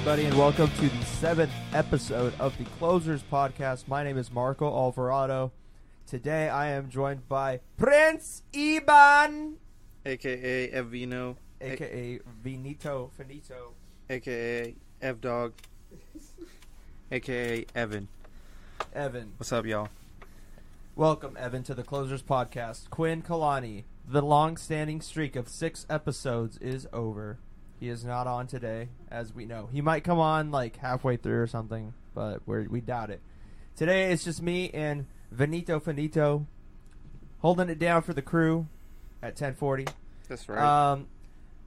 everybody, and welcome to the 7th episode of the Closers Podcast. My name is Marco Alvarado. Today I am joined by Prince Iban, a.k.a. Evino, a.k.a. Finito, a.k.a. Evdog, a.k.a. Evan. Evan. What's up, y'all? Welcome, Evan, to the Closers Podcast. Quinn Kalani, the long-standing streak of 6 episodes is over. He is not on today, as we know. He might come on like halfway through or something, but we doubt it. Today it's just me and Finito holding it down for the crew at 10:40. That's right.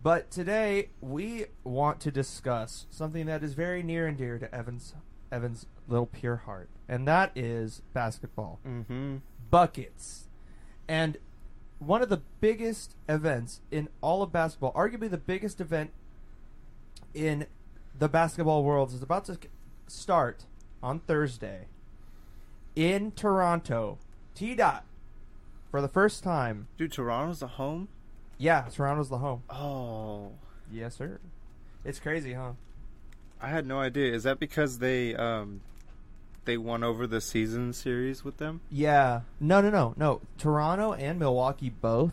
But today we want to discuss something that is very near and dear to Evan's little pure heart, and that is basketball. Mm-hmm. Buckets. And one of the biggest events in all of basketball, arguably the biggest event in the basketball world, is about to start on Thursday in Toronto. T-Dot, for the first time. Dude, Toronto's the home? Yeah, Toronto's the home. Oh. Yes, sir. It's crazy, huh? I had no idea. Is that because they won over the season series with them? Yeah. No. Toronto and Milwaukee both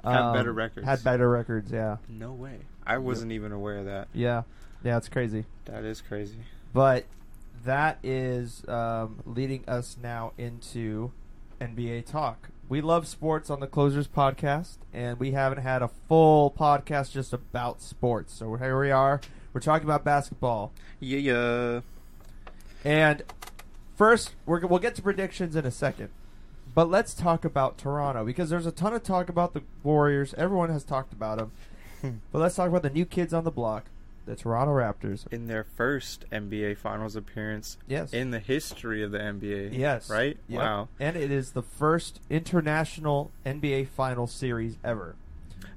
had better records. Had better records, yeah. No way. I wasn't even aware of that. Yeah, it's crazy. That is crazy. But that is leading us now into NBA talk. We love sports on the Closers Podcast, and we haven't had a full podcast just about sports. So here we are. We're talking about basketball. Yeah. And first, we'll get to predictions in a second. But let's talk about Toronto, because there's a ton of talk about the Warriors. Everyone has talked about them. But let's talk about the new kids on the block, the Toronto Raptors. In their first NBA Finals appearance in the history of the NBA. Yes. Right? Yep. Wow. And it is the first international NBA Finals series ever.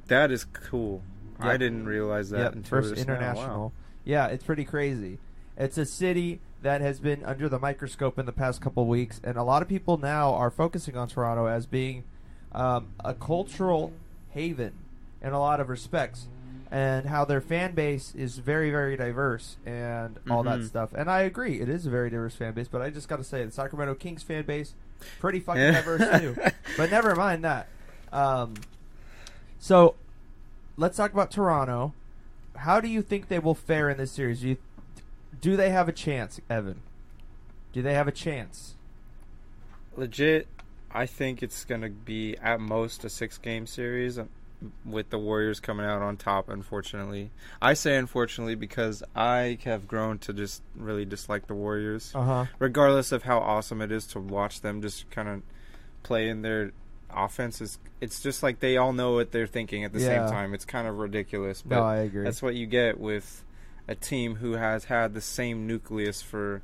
That is cool. Yep. I didn't realize that until first this international. now. Wow. Yeah, it's pretty crazy. It's a city that has been under the microscope in the past couple weeks, and a lot of people now are focusing on Toronto as being a cultural haven in a lot of respects, and how their fan base is very, very diverse and all that stuff. And I agree, it is a very diverse fan base, but I just got to say, the Sacramento Kings fan base, pretty fucking diverse too. But never mind that. So let's talk about Toronto. How do you think they will fare in this series? Do they have a chance, Evan? Do they have a chance? Legit, I think it's going to be at most a 6-game series with the Warriors coming out on top, unfortunately. I say unfortunately because I have grown to just really dislike the Warriors. Regardless of how awesome it is to watch them just kind of play in their offense. It's just like they all know what they're thinking at the same time. It's kind of ridiculous. But no, I agree. That's what you get with a team who has had the same nucleus for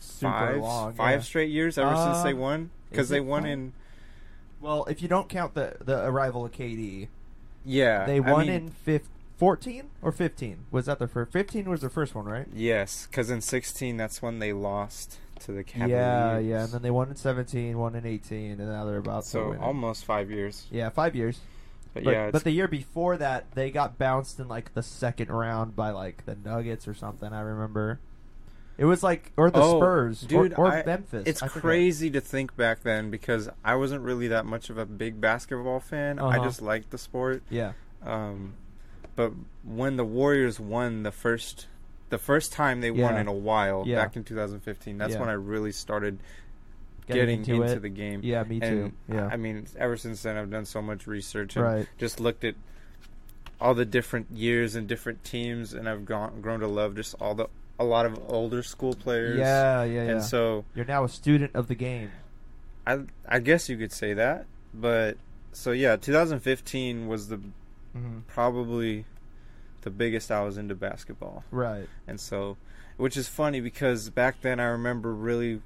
five straight years ever since they won. Because they won in... Well, if you don't count the arrival of KD... Yeah. They won in 14 or 15? Was that their first? 15 was their first one, right? Yes, because in 16, that's when they lost to the Cavaliers. Yeah, and then they won in 17, won in 18, and now they're about to win. So almost 5 years. Yeah, 5 years. But the year before that, they got bounced in like the second round by like the Nuggets or something, I remember. It was like, or the Spurs, dude, or Memphis. It's crazy to think back then because I wasn't really that much of a big basketball fan. I just liked the sport. Yeah. But when the Warriors won the first time they won in a while, back in 2015, that's when I really started getting into the game. Yeah, me too. Yeah. I mean, ever since then, I've done so much research and just looked at all the different years and different teams, and I've grown to love just a lot of older school players. Yeah. And so you're now a student of the game. I guess you could say that. But so yeah, 2015 was probably the biggest I was into basketball. Right. And so, which is funny because back then I remember really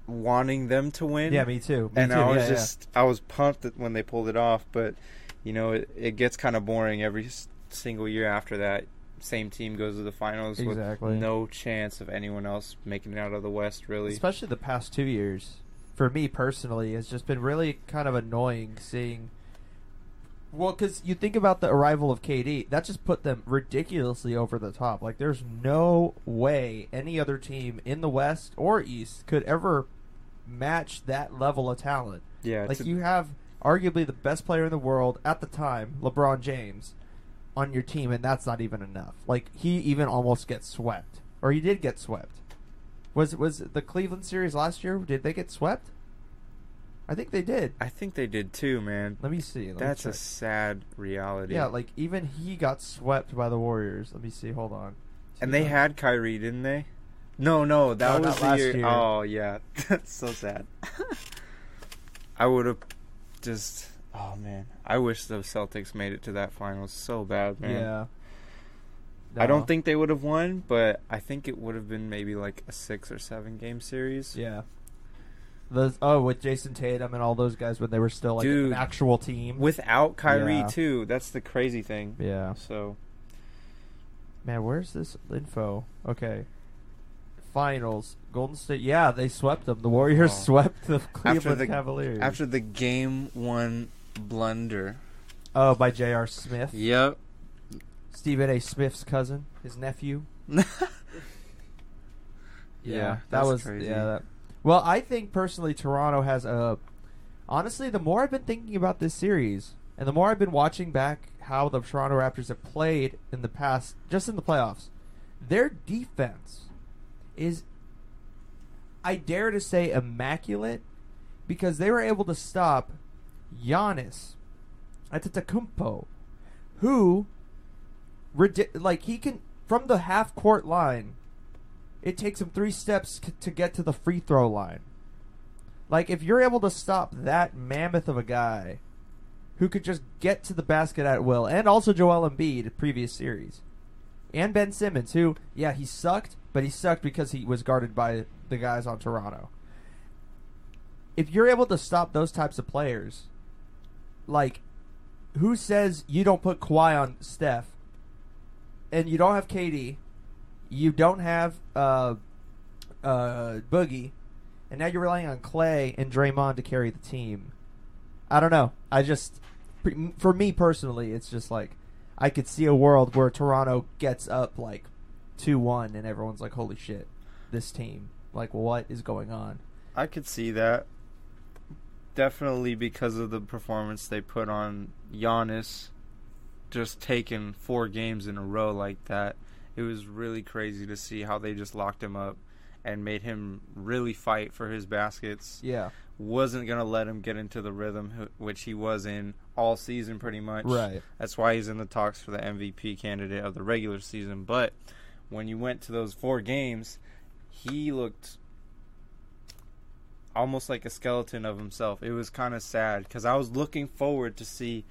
wanting them to win. Yeah, me too. I was pumped when they pulled it off, but you know, it gets kind of boring every single year after that. Same team goes to the finals with no chance of anyone else making it out of the West, really. Especially the past 2 years. For me personally, it's just been really kind of annoying seeing Well, because you think about the arrival of KD, that just put them ridiculously over the top. Like, there's no way any other team in the West or East could ever match that level of talent. Yeah, like, you have arguably the best player in the world at the time, LeBron James, on your team, and that's not even enough. Like, he even almost gets swept. Or he did get swept. Was the Cleveland series last year, did they get swept? I think they did. I think they did too, man. Let me see. That's a sad reality. Yeah, like even he got swept by the Warriors. Let me see. Hold on. And they had Kyrie, didn't they? No, that was the last year. year. Oh, yeah. That's so sad. I would have just... Oh, man. I wish the Celtics made it to that finals so bad, man. Yeah. No. I don't think they would have won, but I think it would have been maybe like a 6 or 7 game series. Yeah. With Jason Tatum and all those guys when they were still like an actual team. Without Kyrie, too. That's the crazy thing. Yeah. So... Man, where's this info? Okay. Finals. Golden State. Yeah, they swept them. The Warriors swept the Cleveland Cavaliers. After the Game 1 blunder. Oh, by J.R. Smith. Yep. Stephen A. Smith's cousin. His nephew. Yeah, that was crazy. Well, I think personally Toronto has a... Honestly, the more I've been thinking about this series, and the more I've been watching back how the Toronto Raptors have played in the past, just in the playoffs, their defense is, I dare to say, immaculate, because they were able to stop Giannis Antetokounmpo, who, he can, from the half-court line, it takes him 3 steps to get to the free throw line. Like, if you're able to stop that mammoth of a guy who could just get to the basket at will, and also Joel Embiid, previous series, and Ben Simmons, who, yeah, he sucked, but he sucked because he was guarded by the guys on Toronto. If you're able to stop those types of players, like, who says you don't put Kawhi on Steph, and you don't have KD, you don't have Boogie, and now you're relying on Clay and Draymond to carry the team. I don't know. For me personally, it's just like, I could see a world where Toronto gets up like 2-1 and everyone's like, holy shit, this team. Like, what is going on? I could see that. Definitely because of the performance they put on Giannis, just taking 4 games in a row like that. It was really crazy to see how they just locked him up and made him really fight for his baskets. Yeah. Wasn't going to let him get into the rhythm, which he was in all season pretty much. Right. That's why he's in the talks for the MVP candidate of the regular season. But when you went to those 4 games, he looked almost like a skeleton of himself. It was kind of sad because I was looking forward to see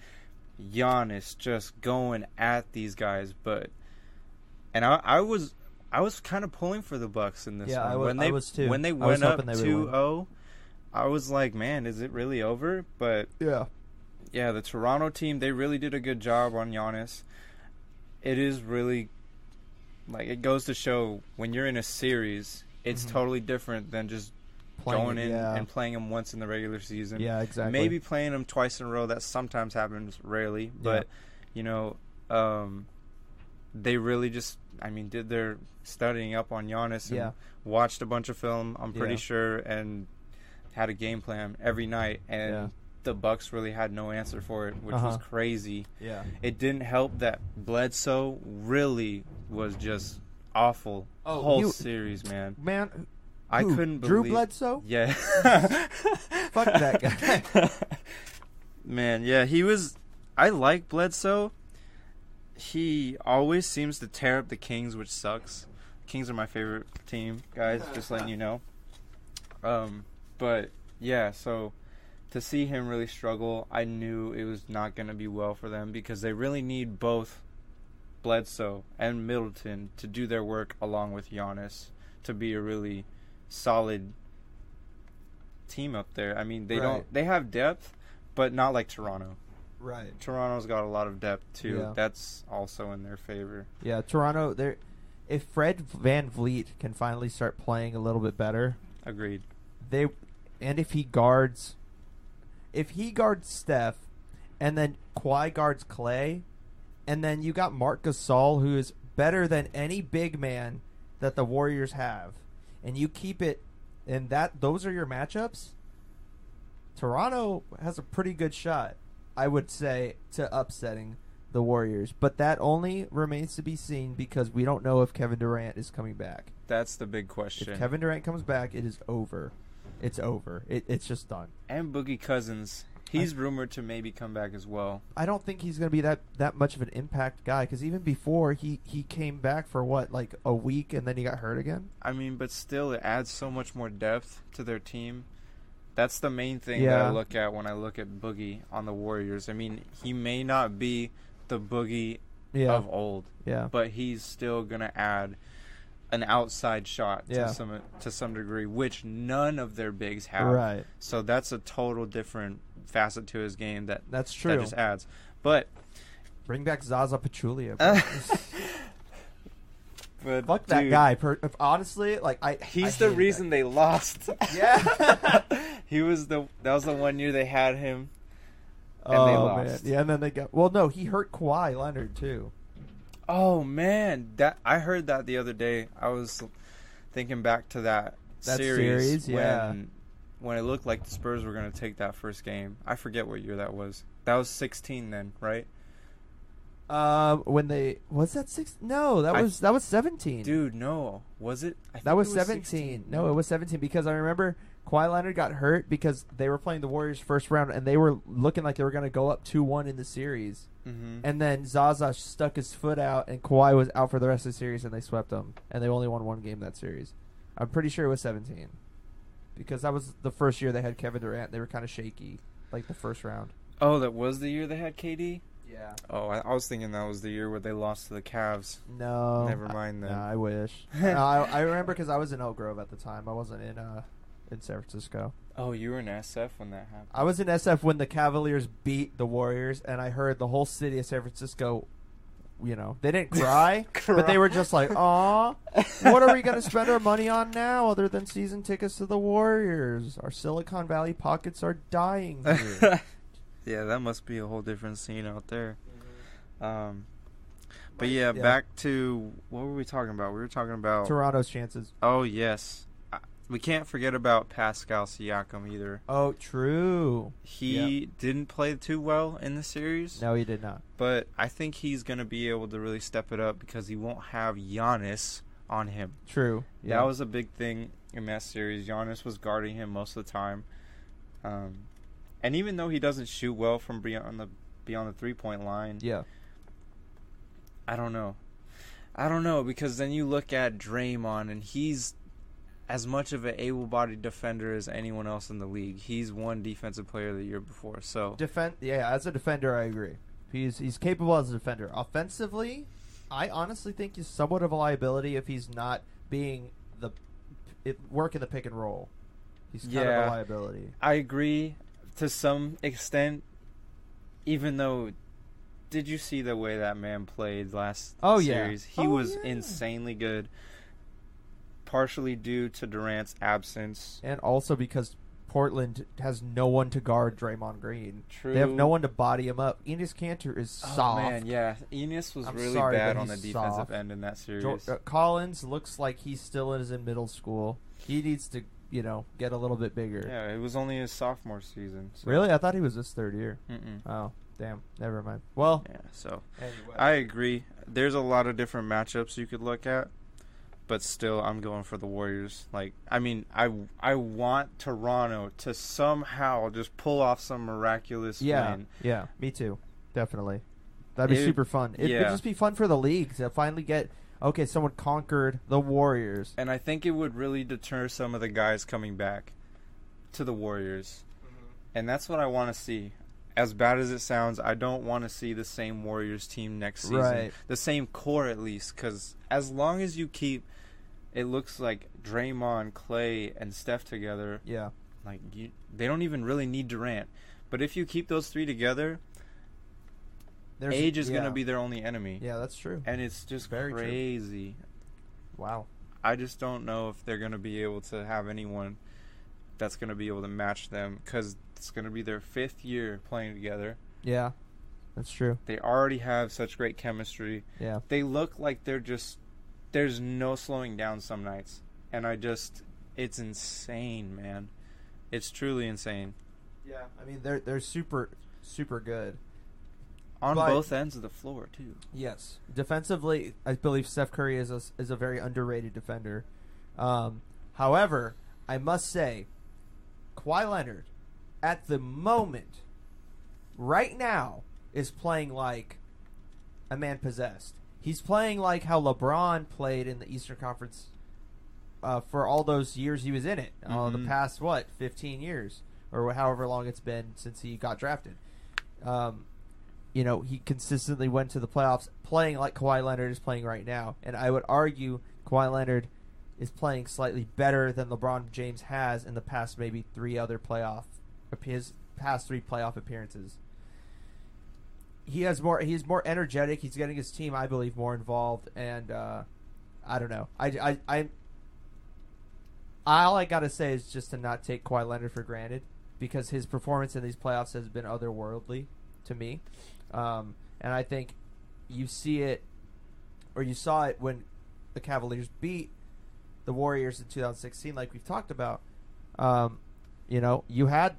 Giannis just going at these guys, and I was kind of pulling for the Bucks in this one. I was too. When they went up 2-0, I was like, man, is it really over? But yeah, the Toronto team, they really did a good job on Giannis. It is really, like, it goes to show when you're in a series, it's totally different than just going in and playing him once in the regular season. Yeah, exactly. Maybe playing him twice in a row. That sometimes happens, rarely. But, they really just, did their studying up on Giannis and watched a bunch of film, I'm pretty sure, and had a game plan every night. And the Bucks really had no answer for it, which was crazy. Yeah. It didn't help that Bledsoe really was just awful. Whole series, man. Man, I couldn't believe... Drew Bledsoe? Yeah. Fuck that guy. Man, yeah, he was... I like Bledsoe. He always seems to tear up the Kings, which sucks. Kings are my favorite team, guys, just letting you know. But, yeah, so to see him really struggle, I knew it was not going to be well for them because they really need both Bledsoe and Middleton to do their work along with Giannis to be a really solid team up there. They have depth, but not like Toronto. Right. Toronto's got a lot of depth too. Yeah. That's also in their favor. Yeah, Toronto, if Fred VanVleet can finally start playing a little bit better. Agreed. If he guards Steph and then Kawhi guards Clay, and then you got Marc Gasol, who is better than any big man that the Warriors have, and you keep it, and those are your matchups. Toronto has a pretty good shot, I would say, to upsetting the Warriors, but that only remains to be seen because we don't know if Kevin Durant is coming back. That's the big question. If Kevin Durant comes back, it is over. It's over. It's just done. And Boogie Cousins, he's rumored to maybe come back as well. I don't think he's going to be that much of an impact guy because even before he came back for what, like a week, and then he got hurt again. I mean, but still, it adds so much more depth to their team. That's the main thing that I look at when I look at Boogie on the Warriors. I mean, he may not be the Boogie of old, but he's still going to add an outside shot to some degree, which none of their bigs have. Right. So that's a total different facet to his game that's true. That just adds. But bring back Zaza Pachulia. But fuck that guy. Honestly, he's the reason they lost. Yeah. That was the one year they had him. And they lost. Man. Yeah, and then they got. Well, no, he hurt Kawhi Leonard too. Oh man, I heard that the other day. I was thinking back to that series when it looked like the Spurs were going to take that first game. I forget what year that was. That was 16 then, right? When they was that 6? No, that was 17. Dude, no, was it? That was 17. No, it was 17 because I remember Kawhi Leonard got hurt because they were playing the Warriors first round and they were looking like they were going to go up 2-1 in the series. Mm-hmm. And then Zaza stuck his foot out and Kawhi was out for the rest of the series and they swept them. And they only won one game that series. I'm pretty sure it was 17 because that was the first year they had Kevin Durant. They were kind of shaky, like the first round. Oh, that was the year they had KD? Yeah. Oh, I was thinking that was the year where they lost to the Cavs. No. Never mind then. No, I wish. I remember because I was in Elk Grove at the time. I wasn't in San Francisco. Oh, you were in SF when that happened? I was in SF when the Cavaliers beat the Warriors, and I heard the whole city of San Francisco, they didn't cry, but they were just like, aw, what are we going to spend our money on now other than season tickets to the Warriors? Our Silicon Valley pockets are dying here. Yeah, that must be a whole different scene out there. But yeah, back to what were we talking about? We were talking about Toronto's chances. Oh, yes. We can't forget about Pascal Siakam either. Oh, true. He didn't play too well in the series. No, he did not. But I think he's going to be able to really step it up because he won't have Giannis on him. True. Yeah. That was a big thing in that series. Giannis was guarding him most of the time. And even though he doesn't shoot well from beyond the 3-point line, I don't know because then you look at Draymond and he's as much of an able-bodied defender as anyone else in the league. He's won Defensive Player of the Year before. So as a defender, I agree. He's capable as a defender. Offensively, I honestly think he's somewhat of a liability if he's not being working the pick and roll. He's kind of a liability. I agree. To some extent, even though, did you see the way that man played last series? He was insanely good, partially due to Durant's absence. And also because Portland has no one to guard Draymond Green. True. They have no one to body him up. Enes Kanter is soft. Oh, man, yeah. Enes was really bad on the defensive end in that series. Collins looks like he's still in middle school. He needs to get a little bit bigger. Yeah, it was only his sophomore season. So. Really? I thought he was his third year. Mm-mm. Oh, damn. Never mind. Well, anyway. I agree. There's a lot of different matchups you could look at, but still, I'm going for the Warriors. I want Toronto to somehow just pull off some miraculous win. Yeah, me too. Definitely. That'd be super fun. It would just be fun for the league to finally get... Okay, someone conquered the Warriors. And I think it would really deter some of the guys coming back to the Warriors. Mm-hmm. And that's what I want to see. As bad as it sounds, I don't want to see the same Warriors team next season. Right. The same core, at least. Because as long as you keep, it looks like Draymond, Clay, and Steph together. Yeah. They don't even really need Durant. But if you keep those three together... Age is going to be their only enemy. Yeah, that's true. And it's just very crazy. True. Wow. I just don't know if they're going to be able to have anyone that's going to be able to match them because it's going to be their 5th year playing together. Yeah, that's true. They already have such great chemistry. Yeah. They look like there's no slowing down some nights. And it's insane, man. It's truly insane. Yeah, I mean they're super good on both ends of the floor too. Yes, defensively, I believe Steph Curry is a very underrated defender. However, I must say, Kawhi Leonard, at the moment, right now, is playing like a man possessed. He's playing like how LeBron played in the Eastern Conference for all those years he was in it. The past 15 years. Or however long it's been since he got drafted. He consistently went to the playoffs playing like Kawhi Leonard is playing right now. And I would argue Kawhi Leonard is playing slightly better than LeBron James has in the past maybe his past 3 playoff appearances. He's more energetic. He's getting his team, I believe, more involved. And I don't know. All I got to say is just to not take Kawhi Leonard for granted, because his performance in these playoffs has been otherworldly to me. And I think you see it, or you saw it when the Cavaliers beat the Warriors in 2016, like we've talked about. You had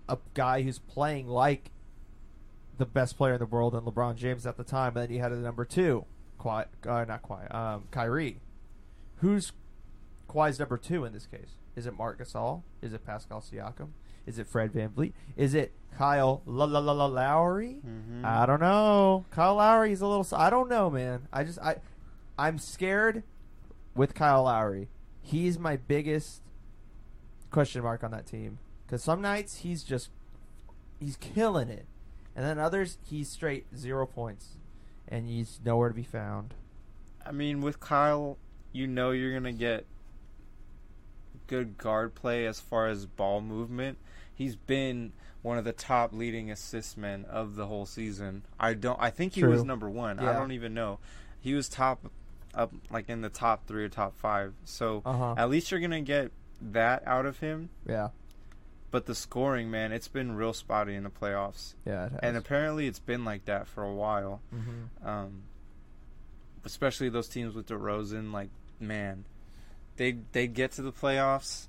a guy who's playing like the best player in the world and LeBron James at the time, and then you had a number 2, Kyrie. Who's Kawhi's number 2 in this case? Is it Marc Gasol? Is it Pascal Siakam? Is it Fred VanVleet? Is it Kyle Lowry? I don't know. Kyle Lowry is a little... I don't know, man. I'm scared with Kyle Lowry. He's my biggest question mark on that team. Because some nights he's killing it. And then others, he's straight 0 points. And he's nowhere to be found. I mean, with Kyle, you're going to get good guard play as far as ball movement. He's been one of the top leading assist men of the whole season. I think he was number 1. Yeah. I don't even know. He was top up like in the top 3 or top 5. So at least you're gonna get that out of him. Yeah. But the scoring, man, it's been real spotty in the playoffs. Yeah, it has. And apparently it's been like that for a while. Especially those teams with DeRozan, like, man, they'd get to the playoffs.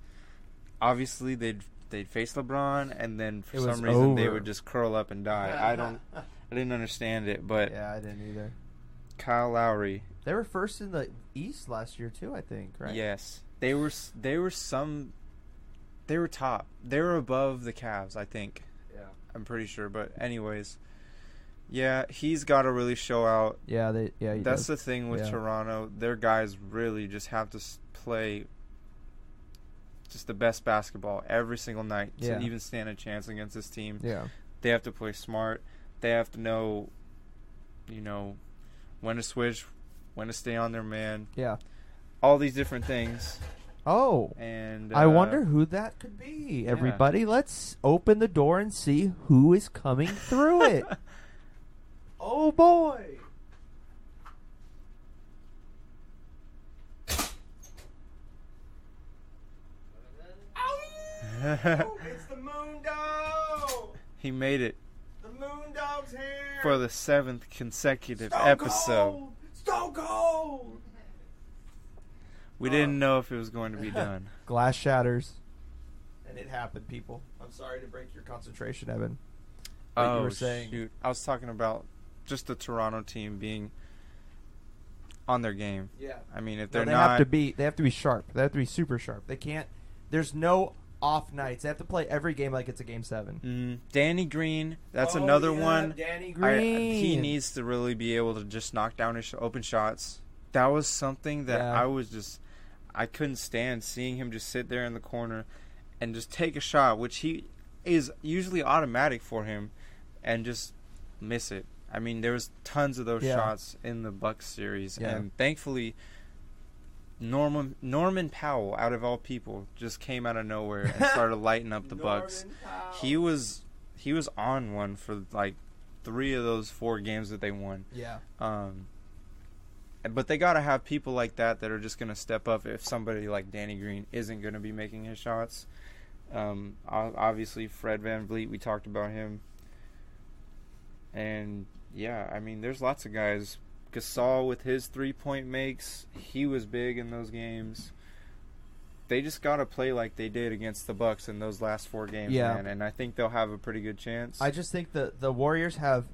Obviously, they'd face LeBron, and then for some reason they would just curl up and die. I didn't understand it, but yeah, I didn't either. Kyle Lowry. They were first in the East last year too, I think, right? Yes, they were top. They were above the Cavs, I think. Yeah, I'm pretty sure. But anyways, yeah, he's got to really show out. Yeah, that's the thing with Toronto. Their guys really just have to play just the best basketball every single night to even stand a chance against this team. Yeah, they have to play smart. They have to know, when to switch, when to stay on their man. Yeah, all these different things. Oh, and I wonder who that could be. Everybody, let's open the door and see who is coming through it. Oh boy. It's the Moon Dog. He made it. The Moon Dog's here for the 7th consecutive episode. Stone Cold. We didn't know if it was going to be done. Glass shatters, and it happened. People, I'm sorry to break your concentration, Evan. You were saying. Shoot! I was talking about just the Toronto team being on their game. Yeah. I mean, if they not, have to be sharp. They have to be super sharp. They can't. There's no off nights. They have to play every game like it's a game 7. Danny Green, that's another one. Danny Green. He needs to really be able to just knock down his open shots. That was something that I couldn't stand, seeing him just sit there in the corner and just take a shot, which he is usually automatic for him, and just miss it. I mean, there was tons of those shots in the Bucks series, and thankfully Norman Powell, out of all people, just came out of nowhere and started lighting up the Bucks. He was on one for like 3 of those 4 games that they won. Yeah. But they got to have people like that are just going to step up if somebody like Danny Green isn't going to be making his shots. Obviously, Fred VanVleet, we talked about him. And yeah, I mean, there's lots of guys. Gasol with his 3-point makes, he was big in those games. They just gotta play like they did against the Bucks in those last 4 games, man. And I think they'll have a pretty good chance. I just think that the Warriors have,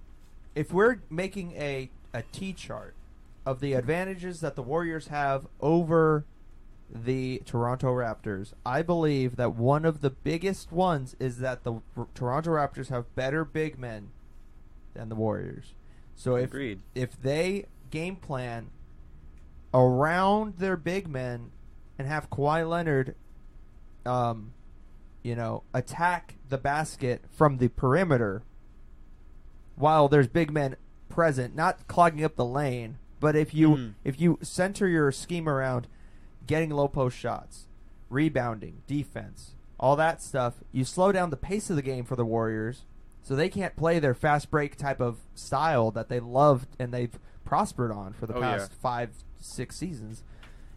if we're making a T chart of the advantages that the Warriors have over the Toronto Raptors, I believe that one of the biggest ones is that the Toronto Raptors have better big men than the Warriors. So if they game plan around their big men and have Kawhi Leonard, attack the basket from the perimeter while there's big men present, not clogging up the lane, but if you center your scheme around getting low post shots, rebounding, defense, all that stuff, you slow down the pace of the game for the Warriors so they can't play their fast break type of style that they loved and they've prospered on for the past 5-6 seasons.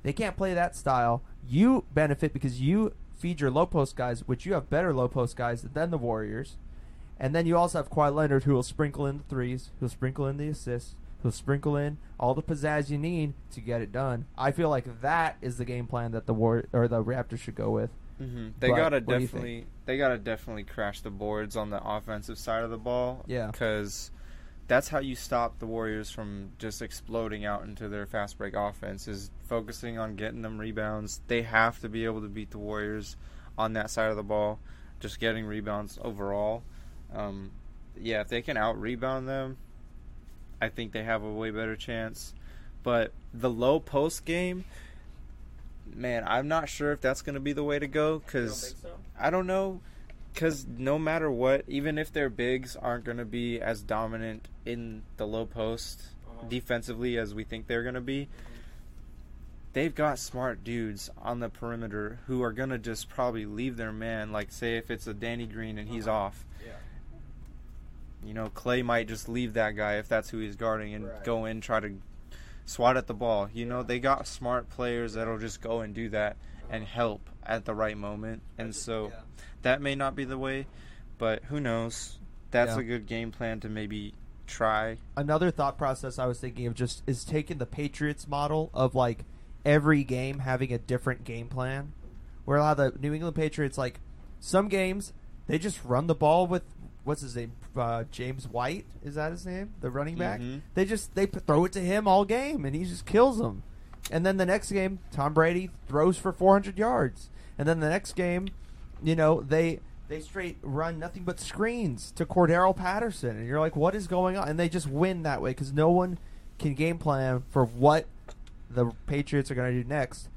They can't play that style. You benefit because you feed your low post guys, which you have better low post guys than the Warriors. And then you also have Kawhi Leonard, who will sprinkle in the threes, who'll sprinkle in the assists, who'll sprinkle in all the pizzazz you need to get it done. I feel like that is the game plan that the Raptors should go with. Mm-hmm. They gotta definitely crash the boards on the offensive side of the ball. Yeah, because that's how you stop the Warriors from just exploding out into their fast break offense, is focusing on getting them rebounds. They have to be able to beat the Warriors on that side of the ball, just getting rebounds overall. If they can out-rebound them, I think they have a way better chance. But the low post game, man, I'm not sure if that's going to be the way to go, because I don't know. Because no matter what, even if their bigs aren't going to be as dominant in the low post defensively as we think they're going to be, they've got smart dudes on the perimeter who are going to just probably leave their man. Like, say if it's a Danny Green and he's off. Yeah. Clay might just leave that guy if that's who he's guarding and go in, try to swat at the ball. They got smart players that'll just go and do that and help at the right moment. And so that may not be the way, but who knows? That's a good game plan to maybe try. Another thought process I was thinking of just is taking the Patriots model of like every game having a different game plan. Where a lot of the New England Patriots, like some games, they just run the ball with what's his name, James White, is that his name, the running back? Mm-hmm. They throw it to him all game and he just kills them. And then the next game, Tom Brady throws for 400 yards. And then the next game, they straight run nothing but screens to Cordero Patterson. And you're like, what is going on? And they just win that way because no one can game plan for what the Patriots are going to do next.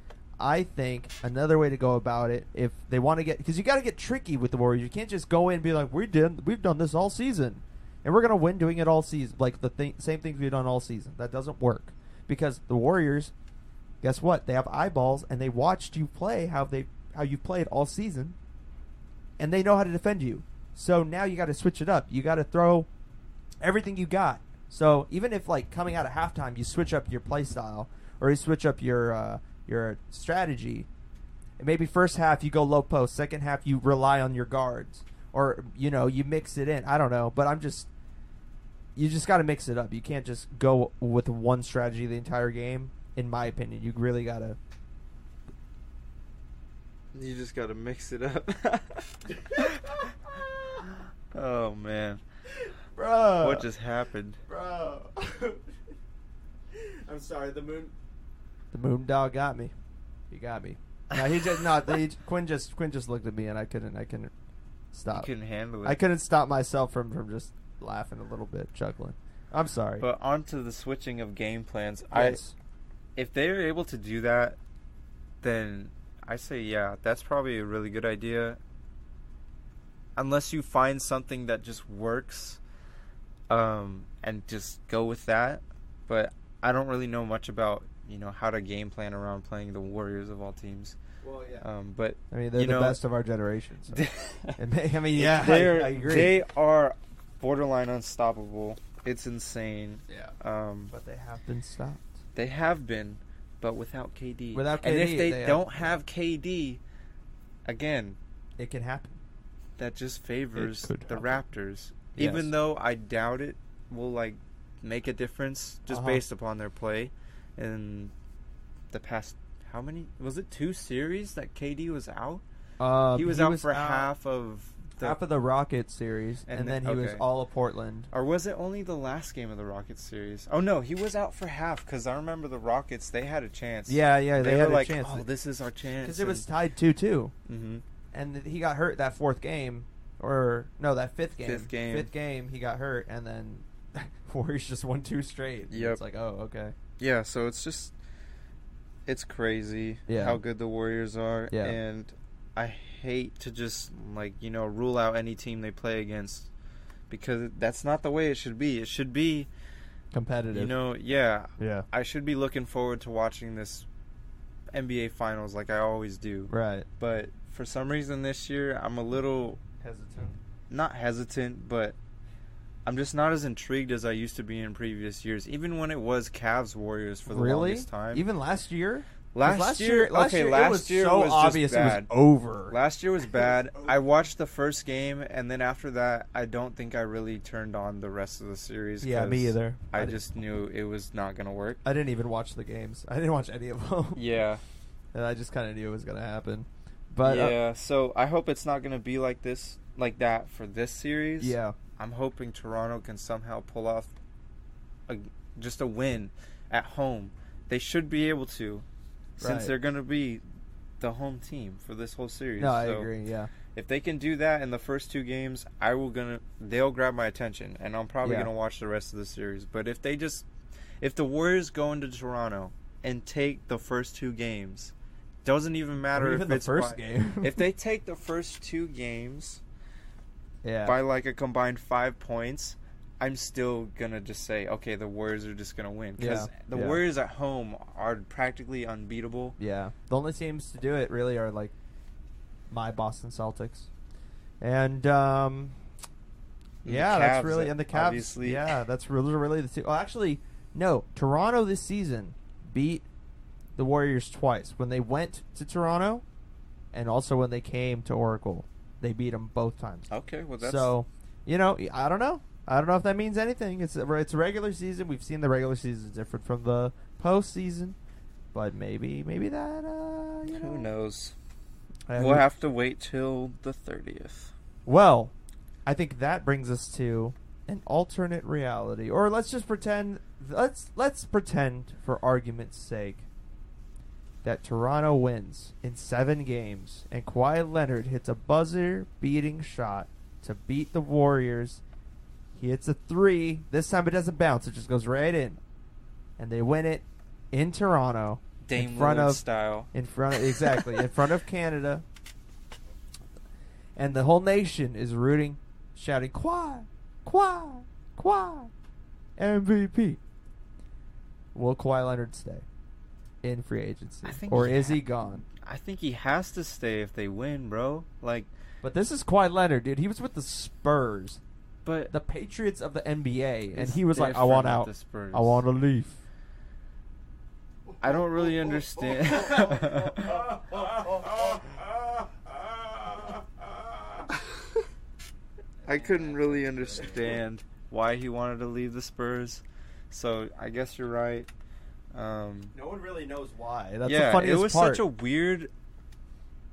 I think another way to go about it, if they want to get, because you got to get tricky with the Warriors. You can't just go in and be like, we've done this all season, and we're going to win doing it all season, like same things we've done all season. That doesn't work because the Warriors, guess what? They have eyeballs and they watched you play how you played all season, and they know how to defend you. So now you got to switch it up. You got to throw everything you got. So even if like coming out of halftime you switch up your play style or you switch up your strategy, and maybe first half you go low post, second half you rely on your guards, or you mix it in. I don't know, but you just got to mix it up. You can't just go with one strategy the entire game. In my opinion, you really gotta. You just gotta mix it up. Oh man, bro! What just happened, bro? I'm sorry. The moon dog got me. He got me. No, he just Quinn just looked at me and I couldn't stop. You couldn't handle it. I couldn't stop myself from just laughing a little bit, chuckling. I'm sorry. But onto the switching of game plans. Yes. If they're able to do that, then I say that's probably a really good idea. Unless you find something that just works, and just go with that. But I don't really know much about how to game plan around playing the Warriors of all teams. Well, yeah. But I mean, they're the best of our generation. So. I agree. They are borderline unstoppable. It's insane. Yeah. But they have been stopped. They have been, but without KD. Without KD, and if they don't have KD, again, it can happen. That just favors the Raptors. Yes. Even though I doubt it, will like make a difference just based upon their play in the past. How many was it? 2 series that KD was out. He was out for half of the Rockets series, and then he was all of Portland. Or was it only the last game of the Rockets series? Oh no, he was out for half because I remember the Rockets. They had a chance. Yeah, they had were like, a chance. oh, this is our chance because it was tied 2-2. Mm-hmm. And he got hurt that 4th game, or no, that 5th game. 5th game, he got hurt, and then Warriors just won 2 straight. Yep. It's like, oh, okay. Yeah, so it's crazy how good the Warriors are, and I hate to just rule out any team they play against because that's not the way it should be. It should be competitive. Yeah. I should be looking forward to watching this NBA Finals like I always do. Right. But for some reason this year, I'm a little hesitant. Not hesitant, but I'm just not as intrigued as I used to be in previous years. Even when it was Cavs Warriors for the longest time. Even last year? Last year it was so obvious just bad. It was over. Last year was bad. I watched the first game, and then after that, I don't think I really turned on the rest of the series. Yeah, me either. I just knew it was not going to work. I didn't even watch the games. I didn't watch any of them. Yeah. And I just kind of knew it was going to happen. But yeah, so I hope it's not going to be like that for this series. Yeah. I'm hoping Toronto can somehow pull off just a win at home. They should be able to. Since they're going to be the home team for this whole series. No, I agree, yeah. If they can do that in the first 2 games, they'll grab my attention, and I'm probably going to watch the rest of the series. But if the Warriors go into Toronto and take the first 2 games, doesn't even matter if it's the first game. If they take the first 2 games by like a combined 5 points, I'm still going to just say, okay, the Warriors are just going to win. Because the Warriors at home are practically unbeatable. Yeah. The only teams to do it really are, like, my Boston Celtics. And, that's really... And the Cavs. Obviously. Yeah, that's really the two. Well, actually, no. Toronto this season beat the Warriors twice. When they went to Toronto and also when they came to Oracle. They beat them both times. Okay, well, that's... So, I don't know. I don't know if that means anything. It's a regular season. We've seen the regular season is different from the postseason, but maybe that who knows? We'll have to wait till the 30th. Well, I think that brings us to an alternate reality, or let's just pretend. Let's pretend, for argument's sake, that Toronto wins in 7 games, and Kawhi Leonard hits a buzzer-beating shot to beat the Warriors. He hits a 3. This time it doesn't bounce. It just goes right in. And they win it in Toronto. Dame Lillard style. In front of Canada. And the whole nation is rooting, shouting, Kawhi, Kawhi, Kawhi, MVP. Will Kawhi Leonard stay in free agency? Or is he gone? I think he has to stay if they win, bro. But this is Kawhi Leonard, dude. He was with the Spurs. But the Patriots of the NBA, and he was like, I want out. I want to leave. I don't really understand. I couldn't really understand why he wanted to leave the Spurs. So I guess you're right. No one really knows why. That's the funniest part. It was such a weird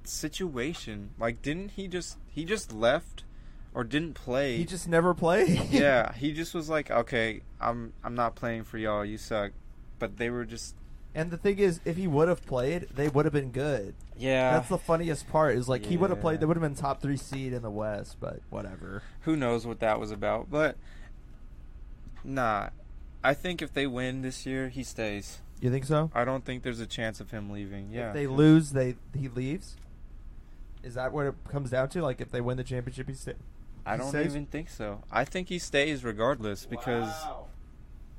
situation. Didn't he just left? Or didn't play. He just never played. Yeah, he just was like, okay, I'm not playing for y'all. You suck. But they were just. And the thing is, if he would have played, they would have been good. Yeah, that's the funniest part. Is he would have played. They would have been top 3 seed in the West. But whatever. Who knows what that was about? But nah, I think if they win this year, he stays. You think so? I don't think there's a chance of him leaving. Yeah. If they lose, he leaves. Is that what it comes down to? If they win the championship, he stays. I don't even think so. I think he stays regardless because,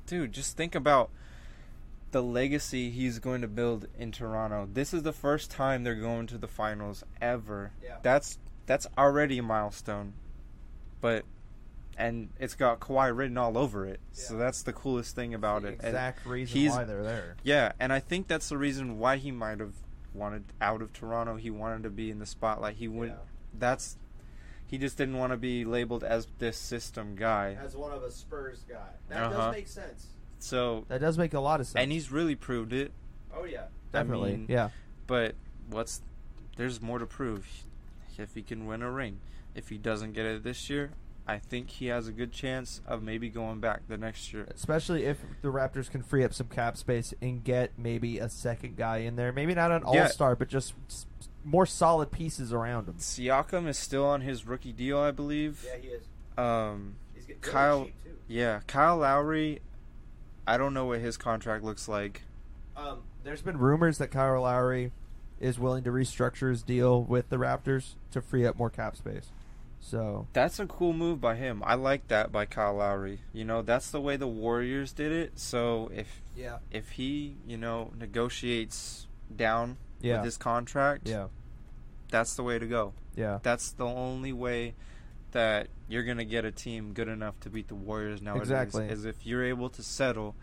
dude, just think about the legacy he's going to build in Toronto. This is the first time they're going to the finals ever. Yeah. That's already a milestone. And it's got Kawhi written all over it. Yeah. So that's the coolest thing about it. Exact reason why they're there. Yeah, and I think that's the reason why he might have wanted out of Toronto. He wanted to be in the spotlight. He just didn't want to be labeled as this system guy. As one of a Spurs guy. That does make sense. So that does make a lot of sense. And he's really proved it. Oh, yeah. Definitely. I mean, yeah. But there's more to prove. If he can win a ring. If he doesn't get it this year, I think he has a good chance of maybe going back the next year. Especially if the Raptors can free up some cap space and get maybe a second guy in there. Maybe not an all-star, but just more solid pieces around him. Siakam is still on his rookie deal, I believe. Yeah, he is. He's getting Kyle, cheap too. Yeah, Kyle Lowry, I don't know what his contract looks like. There's been rumors that Kyle Lowry is willing to restructure his deal with the Raptors to free up more cap space. So that's a cool move by him. I like that by Kyle Lowry. You know, that's the way the Warriors did it. So if he, negotiates down with his contract, that's the way to go. Yeah. That's the only way that you're going to get a team good enough to beat the Warriors nowadays. Exactly. Is if you're able to settle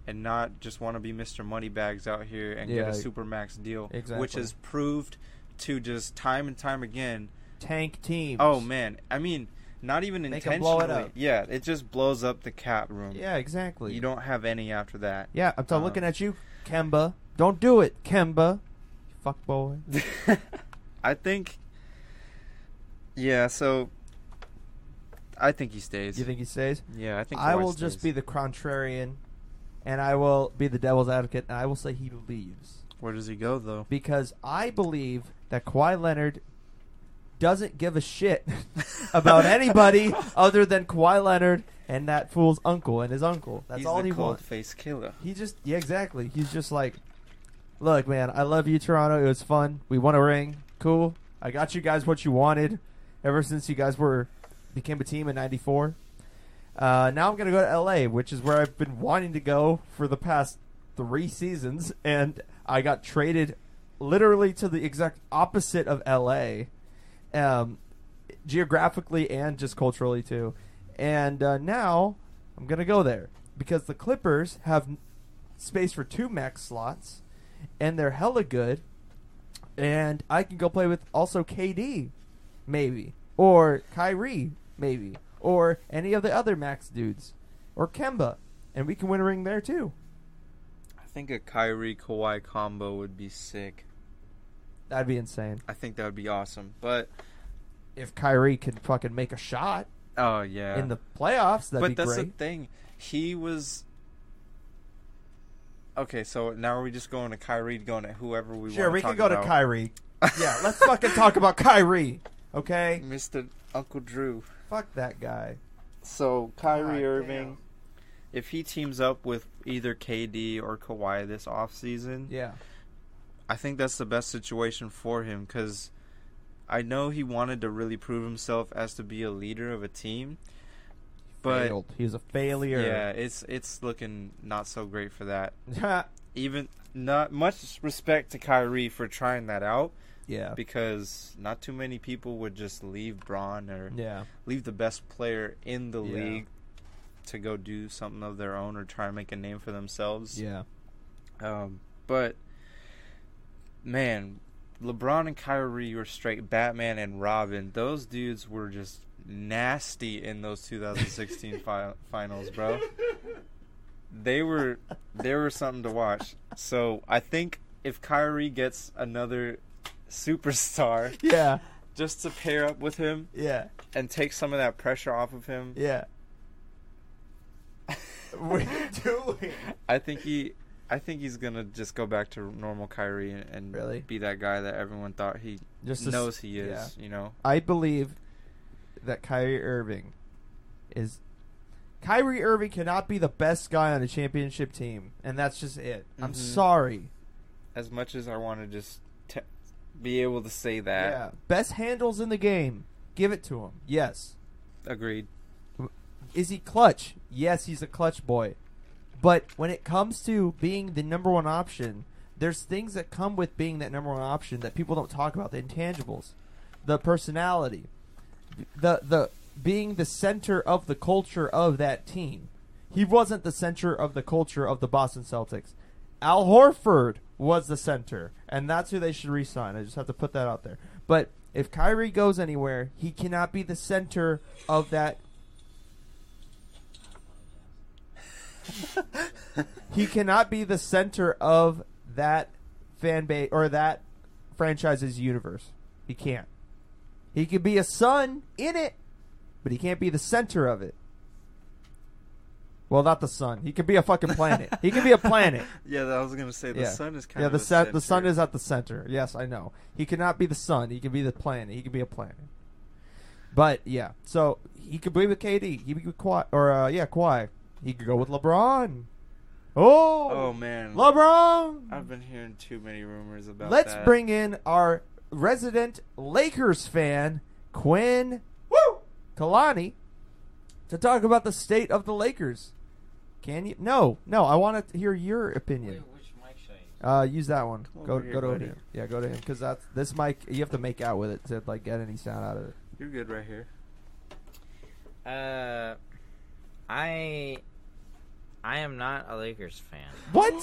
and not just want to be Mr. Moneybags out here and get a Supermax deal, which is proved to just time and time again tank teams. Oh man, I mean, not even intentionally. Blow it up. Yeah, it just blows up the cap room. Yeah, exactly. You don't have any after that. Yeah, I'm looking at you, Kemba. Don't do it, Kemba. You fuck boy. I think. Yeah, so. I think he stays. You think he stays? Yeah, I think. I will just be the contrarian, and I will be the devil's advocate, and I will say he leaves. Where does he go though? Because I believe that Kawhi Leonard doesn't give a shit about anybody other than Kawhi Leonard and that fool's uncle and his uncle. That's all he wants. He's the cold-face killer. He just, exactly. He's just like, look, man, I love you, Toronto. It was fun. We won a ring. Cool. I got you guys what you wanted ever since you guys became a team in '94. Now I'm going to go to L.A., which is where I've been wanting to go for the past 3 seasons, and I got traded literally to the exact opposite of L.A., geographically and just culturally too. And now I'm going to go there because the Clippers have space for 2 max slots and they're hella good. And I can go play with also KD, maybe, or Kyrie, maybe, or any of the other max dudes, or Kemba, and we can win a ring there too. I think a Kyrie-Kawhi combo would be sick. That'd be insane. I think that would be awesome. But if Kyrie could fucking make a shot, in the playoffs, that'd be great. But that's the thing. He was. Okay, so now are we just going to Kyrie, going to whoever we want to talk about? Sure, we can go to Kyrie. Yeah, let's fucking talk about Kyrie, okay? Mr. Uncle Drew. Fuck that guy. So, Kyrie Irving, if he teams up with either KD or Kawhi this offseason, I think that's the best situation for him because I know he wanted to really prove himself as to be a leader of a team. But he's a failure. Yeah, it's looking not so great for that. Even not much respect to Kyrie for trying that out. Yeah. Because not too many people would just leave Bron or leave the best player in the league to go do something of their own or try and make a name for themselves. Yeah. But man, LeBron and Kyrie were straight Batman and Robin. Those dudes were just nasty in those 2016 finals, bro. They were something to watch. So I think if Kyrie gets another superstar, just to pair up with him, and take some of that pressure off of him, what are you doing? I think he's gonna just go back to normal Kyrie and really be that guy that everyone thought he knows he is. You know, I believe that Kyrie Irving cannot be the best guy on a championship team, and that's just it. I'm sorry. As much as I want to just be able to say that, best handles in the game, give it to him. Yes, agreed. Is he clutch? Yes, he's a clutch boy. But when it comes to being the number one option, there's things that come with being that number one option that people don't talk about. The intangibles, the personality, the being the center of the culture of that team. He wasn't the center of the culture of the Boston Celtics. Al Horford was the center, and that's who they should re-sign. I just have to put that out there. But If Kyrie goes anywhere, he cannot be the center of that. He cannot be the center of that fan base or that franchise's universe. He can't. He could be a sun in it, but he can't be the center of it. Well, not the sun. He could be a fucking planet. He could be a planet. Yeah, I was gonna say the sun is kind of the center. The sun is at the center. Yes, I know. He cannot be the sun. He could be the planet. He could be a planet. But yeah, so he could be with KD. He could be with Kawhi, or Kawhi. He could go with LeBron. Oh man, LeBron. I've been hearing too many rumors about Let's that. bring in our resident Lakers fan, Quinn Kalani, to talk about the state of the Lakers. Can you? No. I want to hear your opinion. Wait, which mic should I use? Use that one. Go here, to buddy. him. Yeah, go to him because that's this mic. You have to make out with it to like get any sound out of it. You're good right here. I am not a Lakers fan. What?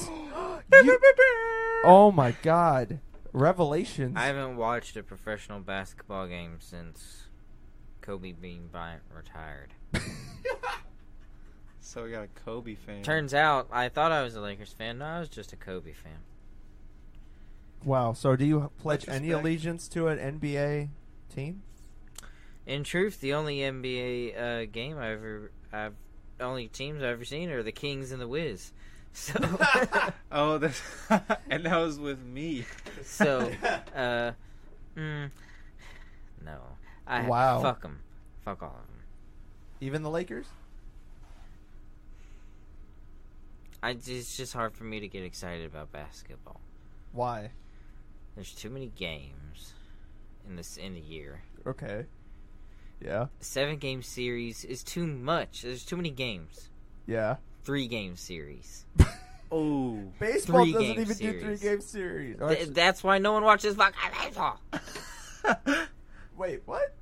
Oh my God! Revelations. I haven't watched a professional basketball game since Kobe Bryant retired. So we got a Kobe fan. Turns out, I thought I was a Lakers fan. No, I was just a Kobe fan. Wow. So, do you pledge Retrospect. any allegiance to an NBA team? In truth, the only NBA game only teams I've ever seen are the Kings and the Wiz. So, Oh, that's and that was with me. so, no, Wow. fuck them, fuck all of them. Even the Lakers? It's just hard for me to get excited about basketball. Why? There's too many games in the year. Okay. Yeah. A 7-game series is too much. There's too many games. Yeah. 3-game series. Oh, Baseball doesn't 3-game even series. do 3-game series. Oh, That's why no one watches fucking baseball. Wait, what?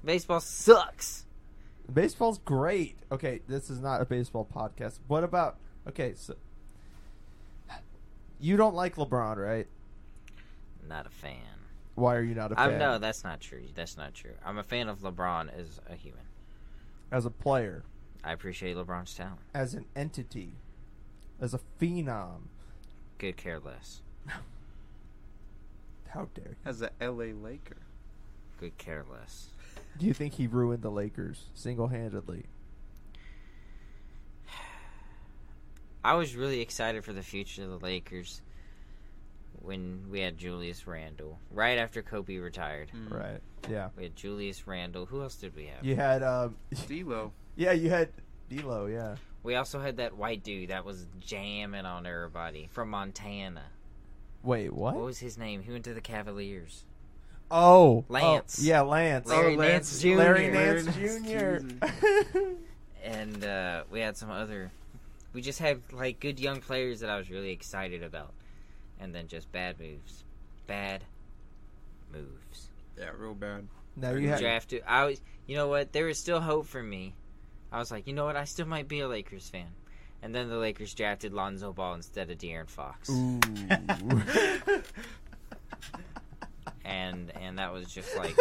Baseball sucks. Baseball's great. Okay, this is not a baseball podcast. What about... Okay, so... You don't like LeBron, right? Not a fan. Why are you not a fan? No, that's not true. That's not true. I'm a fan of LeBron as a human. As a player. I appreciate LeBron's talent. As an entity. As a phenom. Could care less. How dare you? as a LA Laker. Could care less. Do you think he ruined the Lakers single-handedly? I was really excited for the future of the Lakers when we had Julius Randle. Right after Kobe retired. Right. Yeah. We had Julius Randle. Who else did we have? You had... D'Lo. Yeah, you had D'Lo, yeah. We also had that white dude that was jamming on everybody from Montana. Wait, what? What was his name? He went to the Cavaliers. Oh. Lance. Oh, yeah, Lance. Larry Nance Jr. Larry Nance Larry Jr. And we had some other... We just had, like, good young players that I was really excited about. And then just bad moves. Bad moves. Yeah, real bad. Now you had... Drafted. You know what? There was still hope for me. I was like, you know what? I still might be a Lakers fan. And then the Lakers drafted Lonzo Ball instead of De'Aaron Fox. Ooh. And that was just like...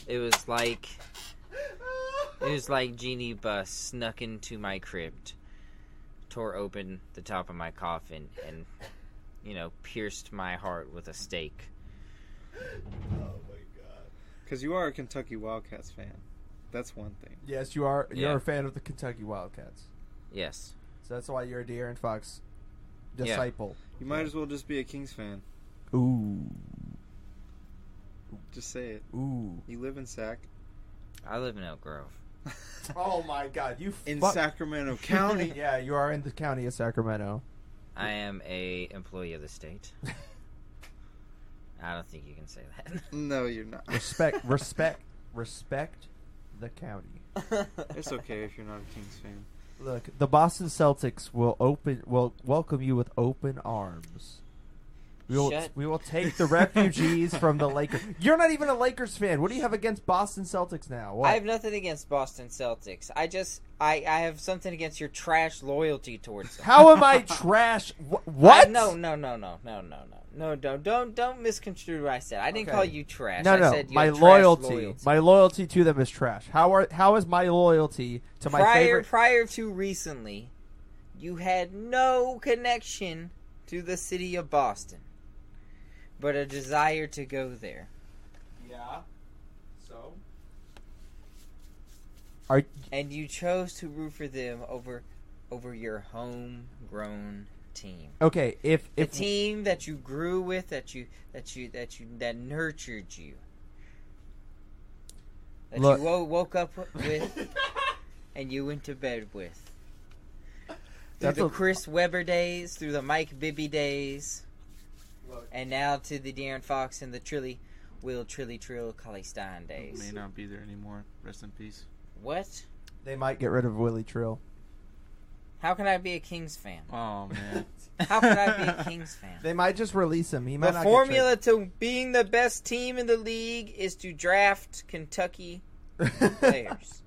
It was like Genie Bus snuck into my crypt, tore open the top of my coffin, and, pierced my heart with a stake. Oh my god. Because you are a Kentucky Wildcats fan. That's one thing. Yes, you are. You're Yeah. a fan of the Kentucky Wildcats. Yes. So that's why you're a De'Aaron Fox disciple. You might as well just be a Kings fan. Ooh. Just say it. Ooh. You live in Sac. I live in Elk Grove. Oh my God! In Sacramento County. Yeah, you are in the county of Sacramento. I am a employee of the state. I don't think you can say that. No, you're not. Respect the county. It's okay if you're not a Kings fan. Look, the Boston Celtics will welcome you with open arms. We will take the refugees from the Lakers. You're not even a Lakers fan. What do you have against Boston Celtics now? What? I have nothing against Boston Celtics. I have something against your trash loyalty towards them. How am I trash? What? No. No, don't misconstrue what I said. I didn't call you trash. No. I said you my have trash loyalty. My loyalty to them is trash. How is my loyalty to my favorite? Prior to recently, you had no connection to the city of Boston, but a desire to go there. Yeah. So. And you chose to root for them over your homegrown team. Okay, if the team that you grew with, that nurtured you, that Look. you woke up with, and you went to bed with. Through the Chris Webber days, through the Mike Bibby days, and now to the De'Aaron Fox and the Trill Cauley Stein days. May not be there anymore. Rest in peace. What? They might get rid of Willie Trill. How can I be a Kings fan? Oh, man. How can I be a Kings fan? They might just release him. He might The not formula to being the best team in the league is to draft Kentucky players.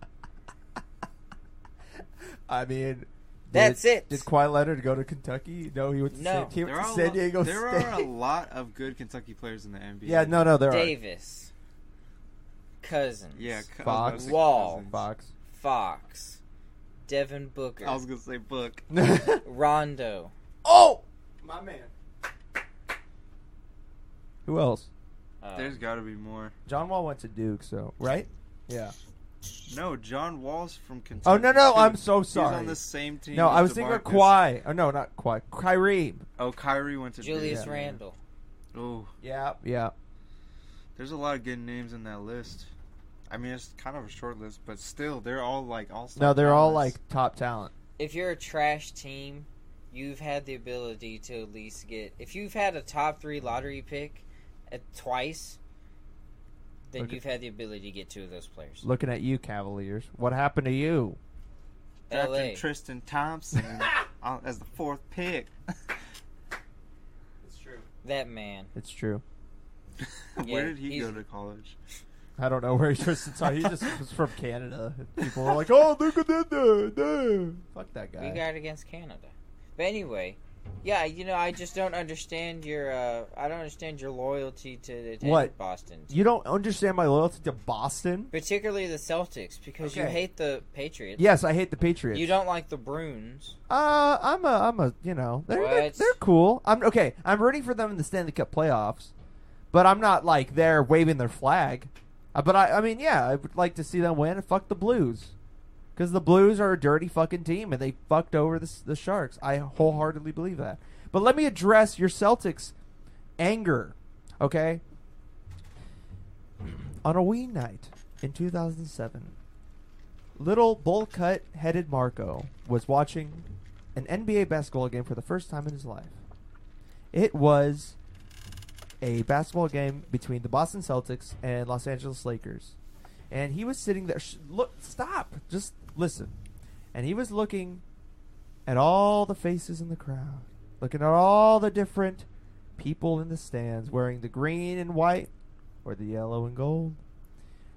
I mean, that's it. Did Kawhi Leonard go to Kentucky? No, he went to San Diego State. There are a lot of good Kentucky players in the NBA. Yeah, no, there Davis, Cousins, Fox, Wall, Fox, Devin Booker. I was gonna say Book. Rondo. Oh, my man. Who else? There's got to be more. John Wall went to Duke, so right? Yeah. No, John Wall's from Kentucky. Oh no! I'm so sorry. He's on the same team. No, I was thinking of Kawhi. Oh no, not Kawhi. Kyrie. Oh, Kyrie went to Julius Duke. Randle. Oh. Yeah. There's a lot of good names in that list. I mean, it's kind of a short list, but still, they're all like all-star. No, they're all like top talent. If you're a trash team, you've had the ability to at least get. If you've had a top 3 lottery pick twice, then you've had the ability to get 2 of those players. Looking at you, Cavaliers. What happened to you? Drafting Tristan Thompson as the 4th pick. It's true. That man. It's true. Where did he go to college? I don't know where he Tristan. He just was from Canada. People were like, "Oh, look at that! Fuck that guy." We got against Canada, but anyway, yeah. I just don't understand your. I don't understand your loyalty to what? Boston. You don't understand my loyalty to Boston, particularly the Celtics, because you hate the Patriots. Yes, I hate the Patriots. You don't like the Bruins. I'm a. They're cool. I'm rooting for them in the Stanley Cup playoffs, but I'm not like there waving their flag. But I mean, yeah, I would like to see them win and fuck the Blues. Because the Blues are a dirty fucking team and they fucked over the Sharks. I wholeheartedly believe that. But let me address your Celtics anger, okay? On a wee night in 2007, little bowl-cut headed Marco was watching an NBA basketball game for the first time in his life. It was a basketball game between the Boston Celtics and Los Angeles Lakers. And he was sitting there. Look, stop. Just listen. And he was looking at all the faces in the crowd. Looking at all the different people in the stands wearing the green and white or the yellow and gold.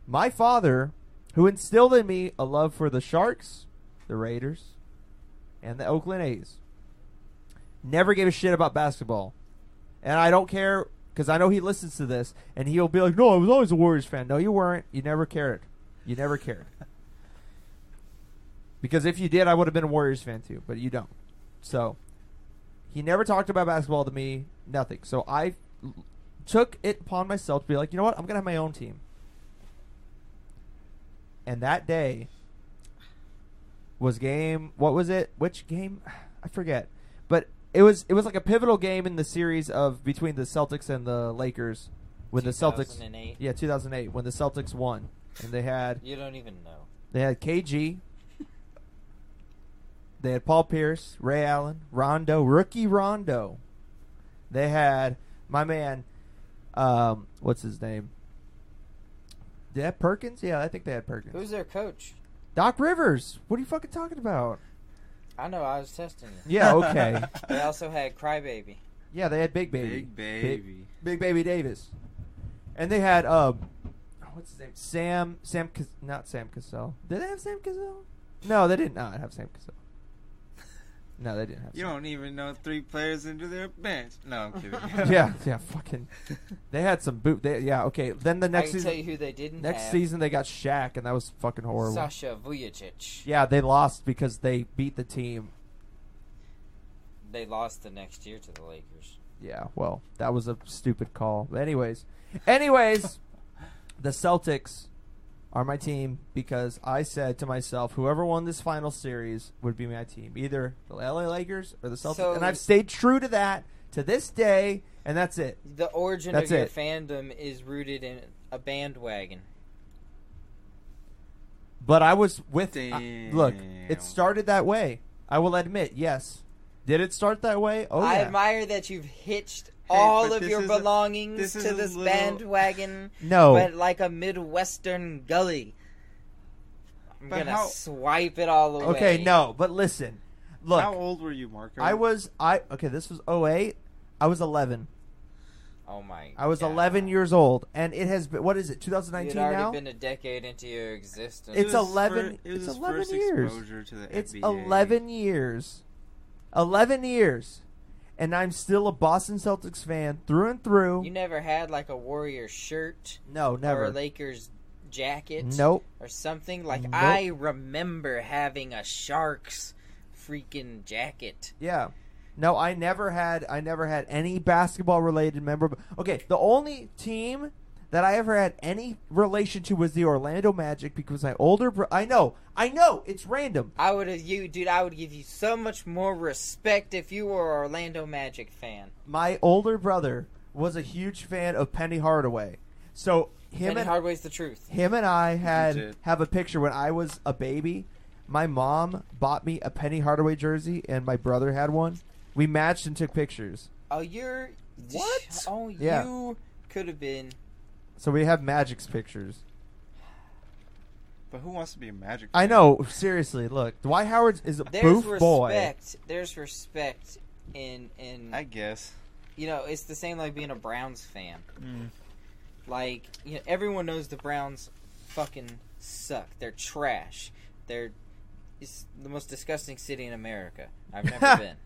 My father, who instilled in me a love for the Sharks, the Raiders, and the Oakland A's, never gave a shit about basketball. And I don't care, because I know he listens to this, and he'll be like, "No, I was always a Warriors fan." No, you weren't. You never cared. You never cared. Because if you did, I would have been a Warriors fan too, but you don't. So, he never talked about basketball to me, nothing. So I took it upon myself to be like, you know what? I'm going to have my own team. And that day was what was it? Which game? I forget. But it was like a pivotal game in the series of between the Celtics and the Lakers when 2008. Yeah, 2008 when the Celtics won, and they had you don't even know. They had KG, they had Paul Pierce, Ray Allen, Rondo, rookie Rondo. They had my man, what's his name? They had Perkins. Yeah, I think they had Perkins. Who's their coach? Doc Rivers. What are you fucking talking about? I know. I was testing you. Yeah, okay. They also had Crybaby. Yeah, they had Big Baby. Big Baby Davis. And they had what's his name? Not Sam Cassell. Did they have Sam Cassell? No, they did not have Sam Cassell. No, they didn't have You Sam. don't even know 3 players into their bench. No, I'm kidding. yeah, fucking. They had some boot. Okay. Then the next I can season, tell you who they didn't next have. season they got Shaq, and that was fucking horrible. Sasha Vujacic. Yeah, they lost because they beat the team. They lost the next year to the Lakers. Yeah, well, that was a stupid call. But anyways, the Celtics are my team because I said to myself, whoever won this final series would be my team, either the LA Lakers or the Celtics, and I've stayed true to that to this day, and that's it. The origin of your fandom is rooted in a bandwagon. But I was with. Look, it started that way. I will admit, yes. Did it start that way? Oh, I yeah. admire that you've hitched all of your belongings to this bandwagon. No. But like a Midwestern gully. I'm going to swipe it all away. Okay, no, but listen. Look. How old were you, Marco? Okay, this was 2008. I was 11. Oh, my I was God. 11 years old. And it has been, what is it, 2019 now? You'd already been a decade into your existence. It's 11 years. It's 11 years. 11 years. And I'm still a Boston Celtics fan through and through. You never had like a Warrior shirt? No, never. Or a Lakers jacket? Nope. Or something? Like, nope. I remember having a Sharks freaking jacket. Yeah. No, I never had any basketball related memorabilia. Okay, the only team that I ever had any relation to was the Orlando Magic because my older brother. I know, it's random. I would give you so much more respect if you were an Orlando Magic fan. My older brother was a huge fan of Penny Hardaway, so Penny Hardaway's the truth. Him and I have a picture when I was a baby. My mom bought me a Penny Hardaway jersey, and my brother had one. We matched and took pictures. Oh, you're what? Oh, yeah. You could have been. So we have Magic's pictures. But who wants to be a Magic fan? I know. Seriously, look. Dwight Howard is a boof boy. There's respect in... I guess. You know, it's the same like being a Browns fan. Like, you know, everyone knows the Browns fucking suck. They're trash. It's the most disgusting city in America. I've never been.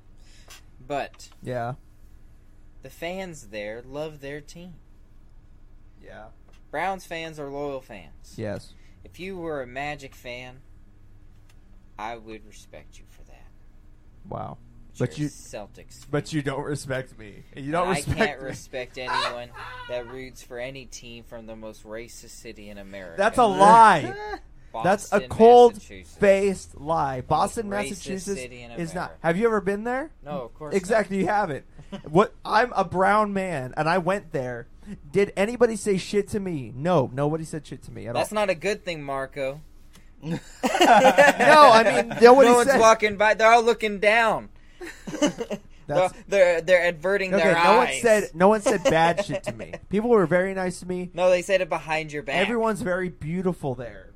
But... yeah. The fans there love their team. Yeah. Browns fans are loyal fans. Yes. If you were a Magic fan, I would respect you for that. Wow. But you Celtics fan. But you don't respect me. You don't respect me. I can't respect anyone that roots for any team from the most racist city in America. That's a lie. Boston, that's a cold-faced lie. Boston, Massachusetts is not. Have you ever been there? No, of course exactly, not. You haven't. I'm a brown man, and I went there. Did anybody say shit to me? No, nobody said shit to me at all. That's not a good thing, Marco. No, I mean, nobody no one's walking by. They're all looking down. They're averting their eyes. No one said bad shit to me. People were very nice to me. No, they said it behind your back. Everyone's very beautiful there.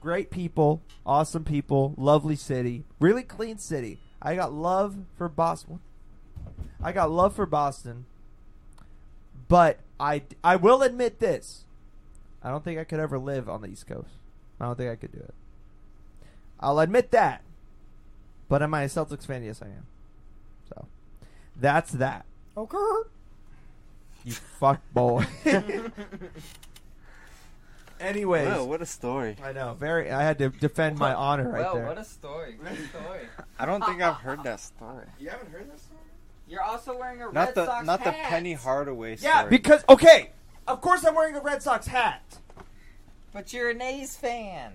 Great people, awesome people, lovely city, really clean city. I got love for Boston. But I will admit this. I don't think I could ever live on the East Coast. I don't think I could do it. I'll admit that. But am I a Celtics fan? Yes, I am. So, that's that. Okay. You fuck boy. Anyways. Wow, what a story. I know. I had to defend my honor right there. What a story. What a story. I don't think I've heard that story. You haven't heard that story? You're also wearing a Red Sox hat. Not the Penny Hardaway story. Yeah, because, okay, of course I'm wearing a Red Sox hat. But you're an A's fan.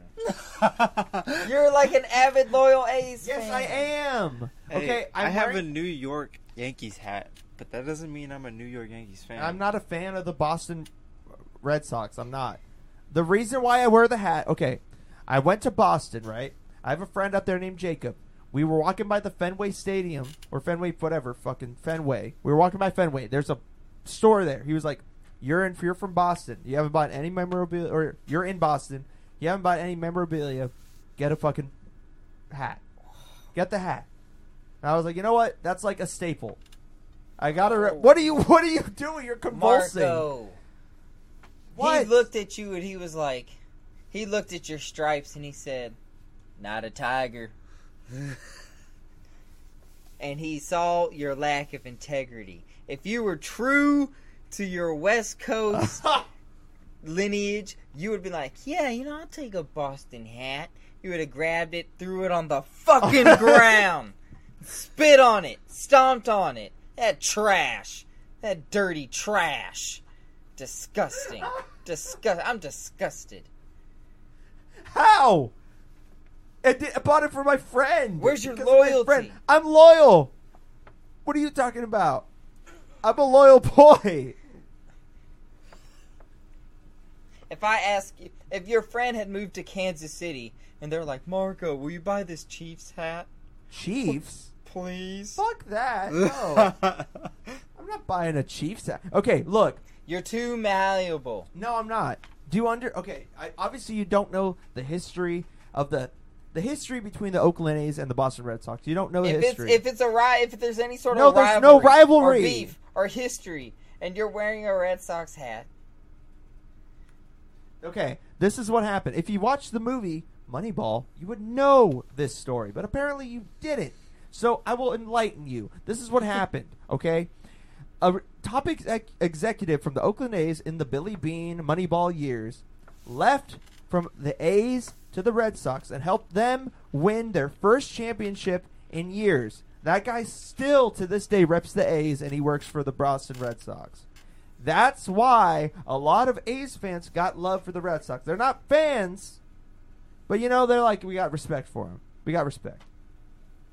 You're like an avid, loyal A's fan. Yes, I am. Hey, okay, I have a New York Yankees hat, but that doesn't mean I'm a New York Yankees fan. I'm not a fan of the Boston Red Sox. I'm not. The reason why I wear the hat, okay, I went to Boston, right? I have a friend up there named Jacob. We were walking by the Fenway Stadium, or Fenway, whatever, fucking Fenway. We were walking by Fenway. There's a store there. He was like, you're from Boston. You haven't bought any memorabilia, or you're in Boston. You haven't bought any memorabilia. Get a fucking hat. Get the hat. And I was like, you know what? That's like a staple. I gotta. What are you doing? You're convulsing. Marco. What? He looked at you and he was like, he looked at your stripes and he said, "Not a tiger." And he saw your lack of integrity. If you were true to your West Coast lineage, you would be like, yeah, I'll take a Boston hat. You would have grabbed it, threw it on the fucking ground, spit on it, stomped on it. That trash. That dirty trash. Disgusting. I'm disgusted. How? I bought it for my friend. Where's your loyalty? I'm loyal. What are you talking about? I'm a loyal boy. If I ask you, if your friend had moved to Kansas City and they're like, Marco, will you buy this Chiefs hat? Chiefs? Please? Fuck that. No. I'm not buying a Chiefs hat. Okay, look. You're too malleable. No, I'm not. Okay, obviously you don't know the history of the history between the Oakland A's and the Boston Red Sox. You don't know the history. If there's any sort No, of there's no rivalry. or beef or history, and you're wearing a Red Sox hat. Okay, this is what happened. If you watched the movie Moneyball, you would know this story, but apparently you didn't. So I will enlighten you. This is what happened, okay? A top executive from the Oakland A's in the Billy Bean Moneyball years left from the A's to the Red Sox and helped them win their first championship in years. That guy still, to this day, reps the A's, and he works for the Boston Red Sox. That's why a lot of A's fans got love for the Red Sox. They're not fans, but, they're like, we got respect for him. We got respect.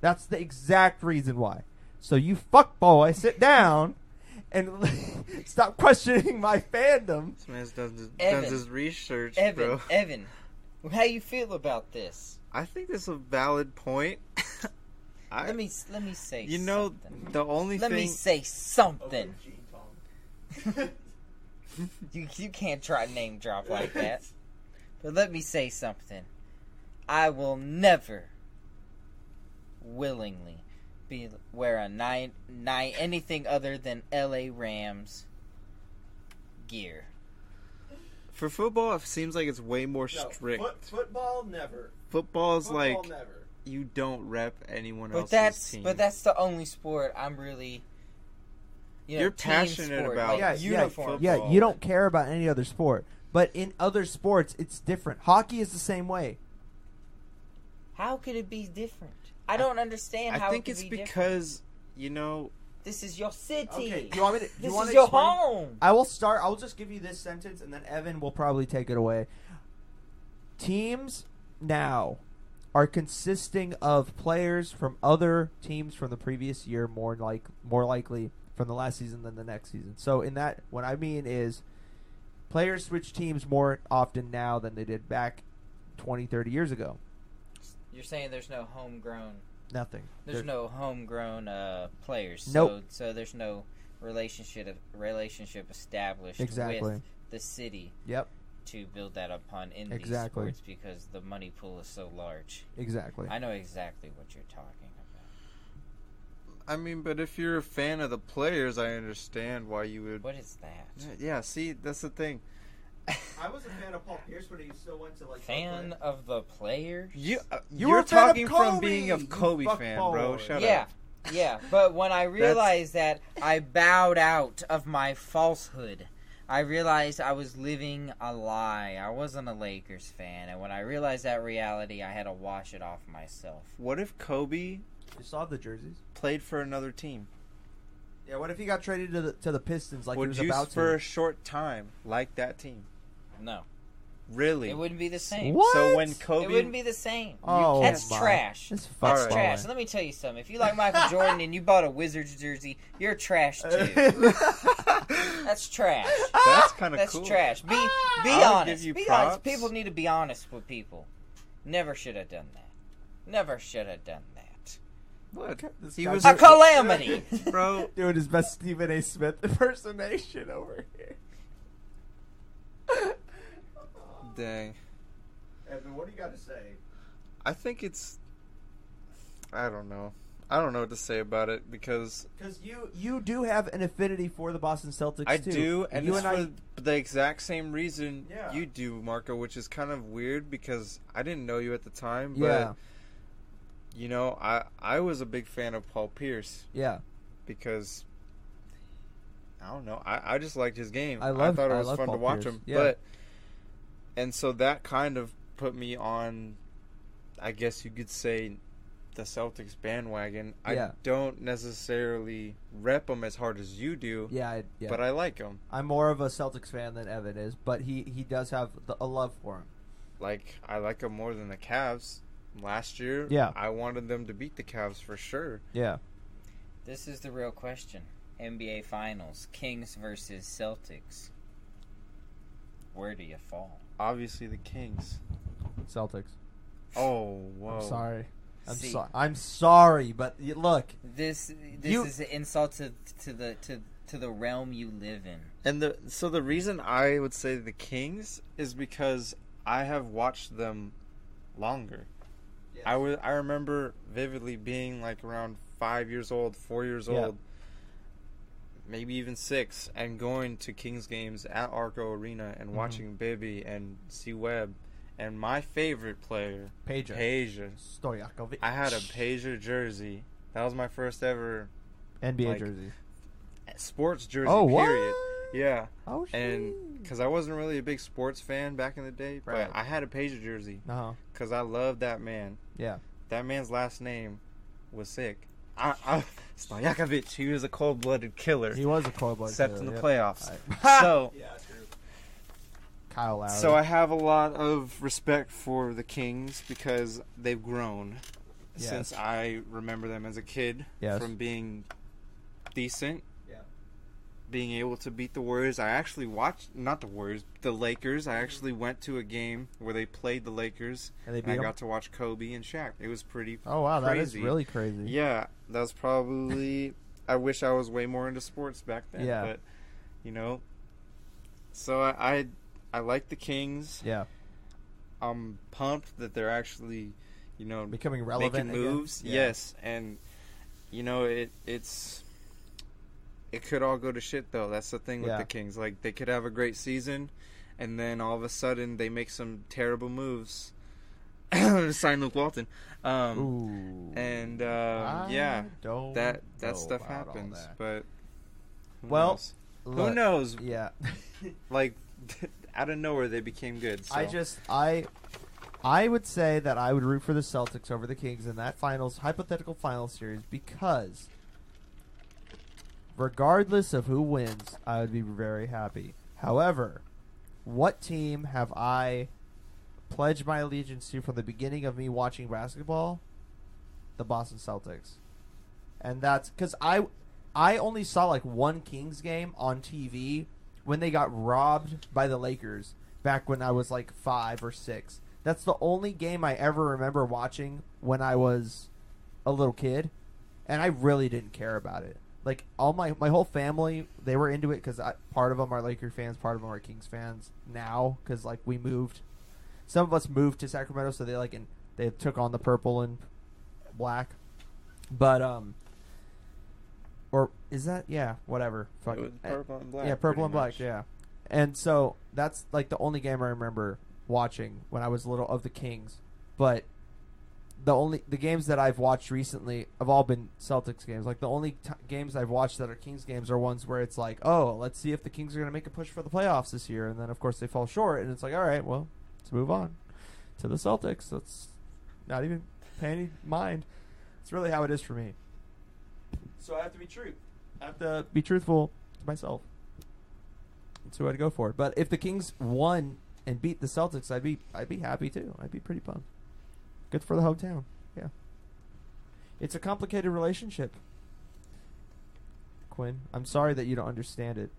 That's the exact reason why. So you fuckboy, sit down and stop questioning my fandom. This man does his research, bro. Evan, how you feel about this? I think that's a valid point. Let me say something. The only Let thing... me say something. You can't try name drop like that. But let me say something. I will never willingly wear a anything other than LA Rams gear. For football, it seems like it's way more strict. Football, never. Football's Football, like never. You don't rep anyone But else's team. But that's the only sport I'm really. You're passionate sport, about like uniform. Yeah, you don't care about any other sport. But in other sports, it's different. Hockey is the same way. How could it be different? I don't understand how it could be different. I think it's because, this is your city. Okay, do you want me to? This is your home. I will start. I'll just give you this sentence, and then Evan will probably take it away. Teams now are consisting of players from other teams from the previous year, more likely from the last season than the next season. So in that, what I mean is players switch teams more often now than they did back 20, 30 years ago. You're saying there's no homegrown... Nothing. There's no homegrown players. Nope. So there's no relationship established exactly. with the city. Yep. To build that upon in exactly. these sports because the money pool is so large. Exactly. I know exactly what you're talking about. I mean, but if you're a fan of the players, I understand why you would... What is that? Yeah, see, that's the thing. I was a fan of Paul Pierce, but he still went to fan of the players. You're talking from being a Kobe fan, bro. Shut up. Yeah. But when I realized that, I bowed out of my falsehood. I realized I was living a lie. I wasn't a Lakers fan, and when I realized that reality, I had to wash it off myself. What if Kobe? You saw the jerseys. Played for another team. Yeah. What if he got traded to the Pistons like he was about to? Would you for a short time like that team? No. Really? It wouldn't be the same. What? So when Kobe... It wouldn't be the same. Oh, that's trash. That's trash. So let me tell you something. If you like Michael Jordan and you bought a Wizards jersey, you're trash too. That's trash. That's kind of cool. That's trash. Be honest. Be honest. People need to be honest with people. Never should have done that. Never should have done that. What? He was a calamity. Bro. Doing his best Stephen A. Smith impersonation over here. Dang. Evan, what do you got to say? I think it's... I don't know. I don't know what to say about it because you do have an affinity for the Boston Celtics. I too. do, and you it's and for the exact same reason Yeah. you do, Marco, which is kind of weird because I didn't know you at the time, but Yeah. you know, I was a big fan of Paul Pierce Yeah. because I don't know, I just liked his game. I thought it was fun Paul to watch Pierce. him, Yeah. and so that kind of put me on, I guess you could say, the Celtics bandwagon. Yeah. I don't necessarily rep them as hard as you do, Yeah. but I like them. I'm more of a Celtics fan than Evan is, but he does have a love for him. Like, I like them more than the Cavs. Last year, Yeah. I wanted them to beat the Cavs for sure. Yeah. This is the real question. NBA Finals, Kings versus Celtics. Where do you fall? Obviously, the Kings. Celtics. Oh, whoa. I'm sorry. See. I'm sorry, but look. This You- is an insult to the realm you live in. And the reason I would say the Kings is because I have watched them longer. Yes. I remember vividly being like around 5 years old, 4 years Yeah. old, maybe even 6, and going to Kings games at Arco Arena and watching Bibby and C Webb and my favorite player, Peja. Peja. Stojakovic. I had a Peja jersey. That was my first ever NBA like, jersey. sports jersey. Oh, what? Period. Yeah. Oh, shit. And because I wasn't really a big sports fan back in the day, Right. but I had a Peja jersey Uh-huh. because I loved that man. Yeah. That man's last name was sick. Stojakovic, he was a cold-blooded killer, He was a cold-blooded except killer, in the yep. playoffs. I- So, Yeah, true. Kyle Lowry. so I have a lot of respect for the Kings because they've grown Yes. since I remember them as a kid. Yes. From being decent, Yeah. being able to beat the Warriors. I actually watched, not the Warriors, the Lakers. I actually went to a game where they played the Lakers, And they and beat I 'em? got to watch Kobe and Shaq. It was pretty Oh, wow. That is crazy. really crazy. Yeah, that was probably... I wish I was way more into sports back then. Yeah. But, you know... So I like the Kings. Yeah. I'm pumped that they're actually, you know, Becoming relevant making moves. again. Yes, and you know it could all go to shit though. That's the thing with Yeah. the Kings. Like they could have a great season, and then all of a sudden they make some terrible moves. Sign Luke Walton. Ooh. And I yeah, don't that know stuff about all happens. that. But who Well, knows? Who Look, knows? Yeah. Like out of nowhere they became good. So. I would say that I would root for the Celtics over the Kings in that hypothetical finals series because regardless of who wins, I would be very happy. However, what team have I pledged my allegiance to from the beginning of me watching basketball? The Boston Celtics. And that's because I only saw like one Kings game on TV when they got robbed by the Lakers back when I was like 5 or 6. That's the only game I ever remember watching when I was a little kid, and I really didn't care about it. Like all my whole family, they were into it because part of them are Laker fans, part of them are Kings fans now because like we moved. Some of us moved to Sacramento, so they took on the purple and black. But or is that whatever? Fuck It was purple and black. yeah, purple pretty and black, much. yeah. And so that's like the only game I remember watching when I was little of the Kings. But the games that I've watched recently have all been Celtics games. Like the only games I've watched that are Kings games are ones where it's like, oh, let's see if the Kings are going to make a push for the playoffs this year, and then of course they fall short, and it's like, all right, well, let's move on to the Celtics. Let's not even pay any mind. It's really how it is for me. So I have to be true. I have to be truthful to myself. That's who I'd go for. But if the Kings won and beat the Celtics, I'd be happy too. I'd be pretty pumped. Good for the hometown. Yeah. It's a complicated relationship. Quinn, I'm sorry that you don't understand it.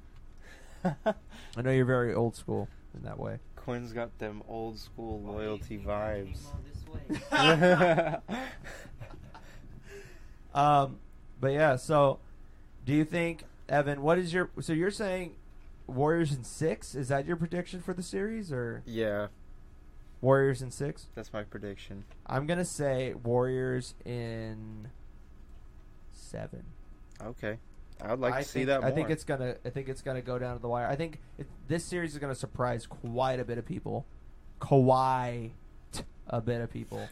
I know you're very old school in that way. Quinn's got them old school loyalty vibes. But yeah, so do you think, Evan, so you're saying Warriors in 6? Is that your prediction for the series, or Yeah, Warriors in 6? that's my prediction. I'm going to say Warriors in 7. Okay, I'd like to see that more. I think it's gonna go down to the wire. I think this series is gonna surprise quite a bit of people. A bit of people.